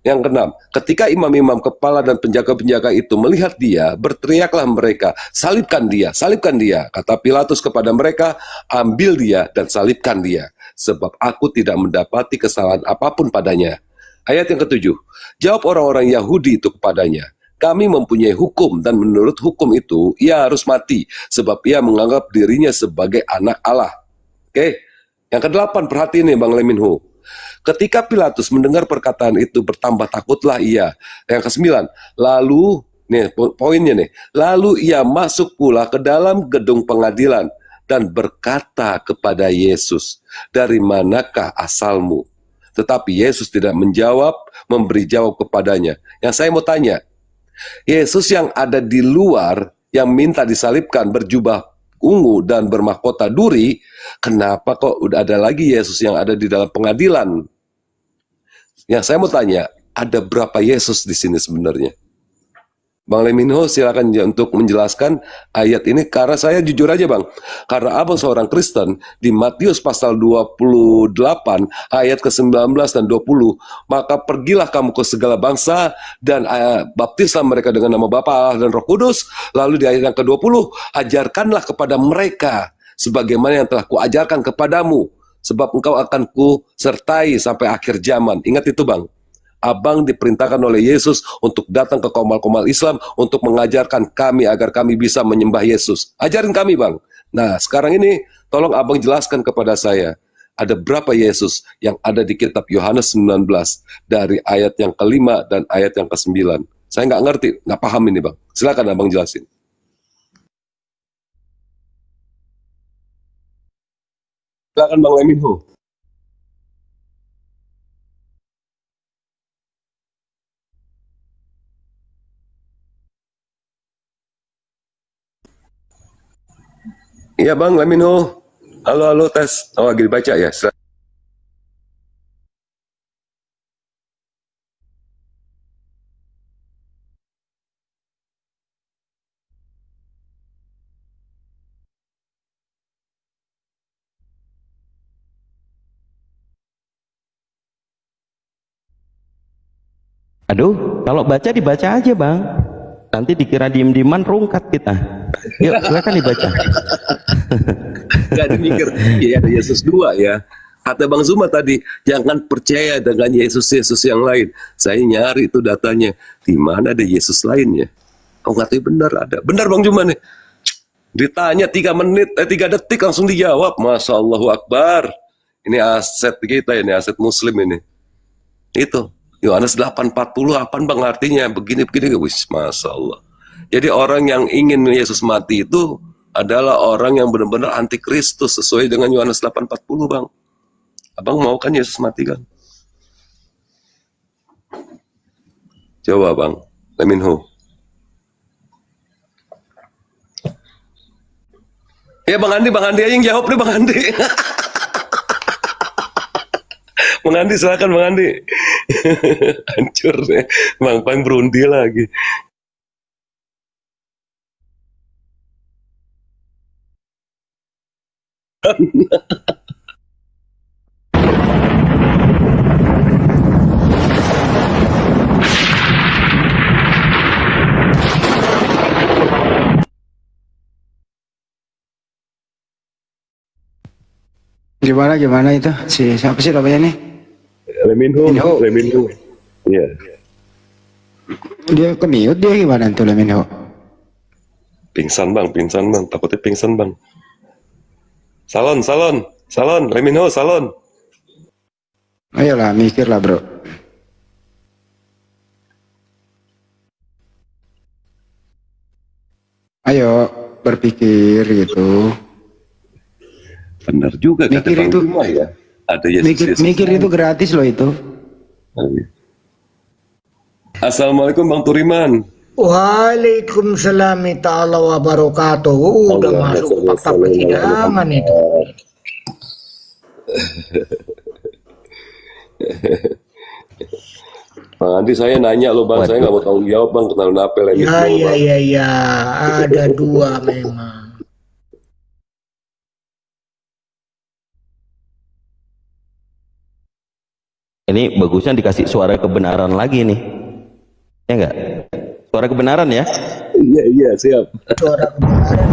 Yang keenam, ketika imam-imam kepala dan penjaga-penjaga itu melihat dia, berteriaklah mereka, "Salibkan dia, salibkan dia." Kata Pilatus kepada mereka, "Ambil dia dan salibkan dia, sebab aku tidak mendapati kesalahan apapun padanya." Ayat yang ketujuh, jawab orang-orang Yahudi itu kepadanya, "Kami mempunyai hukum dan menurut hukum itu ia harus mati, sebab ia menganggap dirinya sebagai anak Allah." Oke, yang kedelapan, perhatiin nih Bang Lee Min Ho. Ketika Pilatus mendengar perkataan itu, bertambah takutlah ia. Yang kesembilan, lalu, nih poinnya nih, lalu ia masuk pula ke dalam gedung pengadilan dan berkata kepada Yesus, "Dari manakah asalmu?" Tetapi Yesus tidak menjawab, memberi jawab kepadanya. Yang saya mau tanya, Yesus yang ada di luar, yang minta disalibkan, berjubah ungu dan bermahkota duri, kenapa kok udah ada lagi Yesus yang ada di dalam pengadilan? Yang saya mau tanya, ada berapa Yesus di sini sebenarnya? Bang Lee Min Ho silakan untuk menjelaskan ayat ini, karena saya jujur aja Bang, karena abang seorang Kristen, di Matius pasal 28 ayat ke-19 dan 20, maka pergilah kamu ke segala bangsa dan baptislah mereka dengan nama Bapa, Allah dan Roh Kudus. Lalu di ayat yang ke-20, ajarkanlah kepada mereka sebagaimana yang telah kuajarkan kepadamu, sebab engkau akan kusertai sampai akhir zaman. Ingat itu Bang. Abang diperintahkan oleh Yesus untuk datang ke komal-komal Islam untuk mengajarkan kami agar kami bisa menyembah Yesus. Ajarin kami Bang. Nah sekarang ini tolong Abang jelaskan kepada saya, ada berapa Yesus yang ada di kitab Yohanes 19 dari ayat yang kelima dan ayat yang ke-9. Saya nggak ngerti, nggak paham ini Bang. Silakan Abang jelasin. Silakan Bang Leminho. Iya Bang Leminho. Halo, halo, tes. Oh, lagi dibaca ya? Aduh, kalau baca dibaca aja Bang. Nanti dikira diem-dieman rungkat kita. Yuk, silakan dibaca. Gak dimikir, ya ada Yesus dua ya. Kata Bang Zuma tadi, jangan percaya dengan Yesus-Yesus yang lain. Saya nyari itu datanya, di mana ada Yesus lainnya. Oh katanya benar ada. Benar Bang Zuma nih. Ditanya 3 menit, 3 detik langsung dijawab. Masya Allahu Akbar. Ini aset kita, ini aset Muslim ini. Itu. Yohanes 8:40 apa Bang artinya? Begini-begini, wis, Masya Allah. Jadi orang yang ingin Yesus mati itu adalah orang yang benar-benar anti Kristus sesuai dengan Yohanes 8:40 Bang. Abang mau kan Yesus mati kan? Coba Bang, Leminho. Ya Bang Andi aja yang jawab nih Bang Andi. Bang Andi silakan Bang Andi. Hancur deh, Bang Pan berundi lagi. Gimana itu? Siapa sih namanya nih? Leminho. Iya. Dia kemiut dia gimana tuh Leminho? Pingsan bang, takutnya pingsan bang. Salon, Leminho, salon. Ayolah, mikir lah bro. Ayo, berpikir gitu. Benar juga kata Bang Zuma ya. Ada mikir itu gratis loh itu. Assalamualaikum Bang Turiman. Waalaikumsalam ta'ala wabarakatuh. Udah masuk fakta persidangan itu. Bang Andi saya nanya loh Bang, saya nggak mau tanggung jawab Bang, kenal apa lagi. Ya, ada 2 memang. Ini bagusnya dikasih suara kebenaran lagi nih. Ya enggak? Suara kebenaran ya? Iya, siap. Suara kebenaran.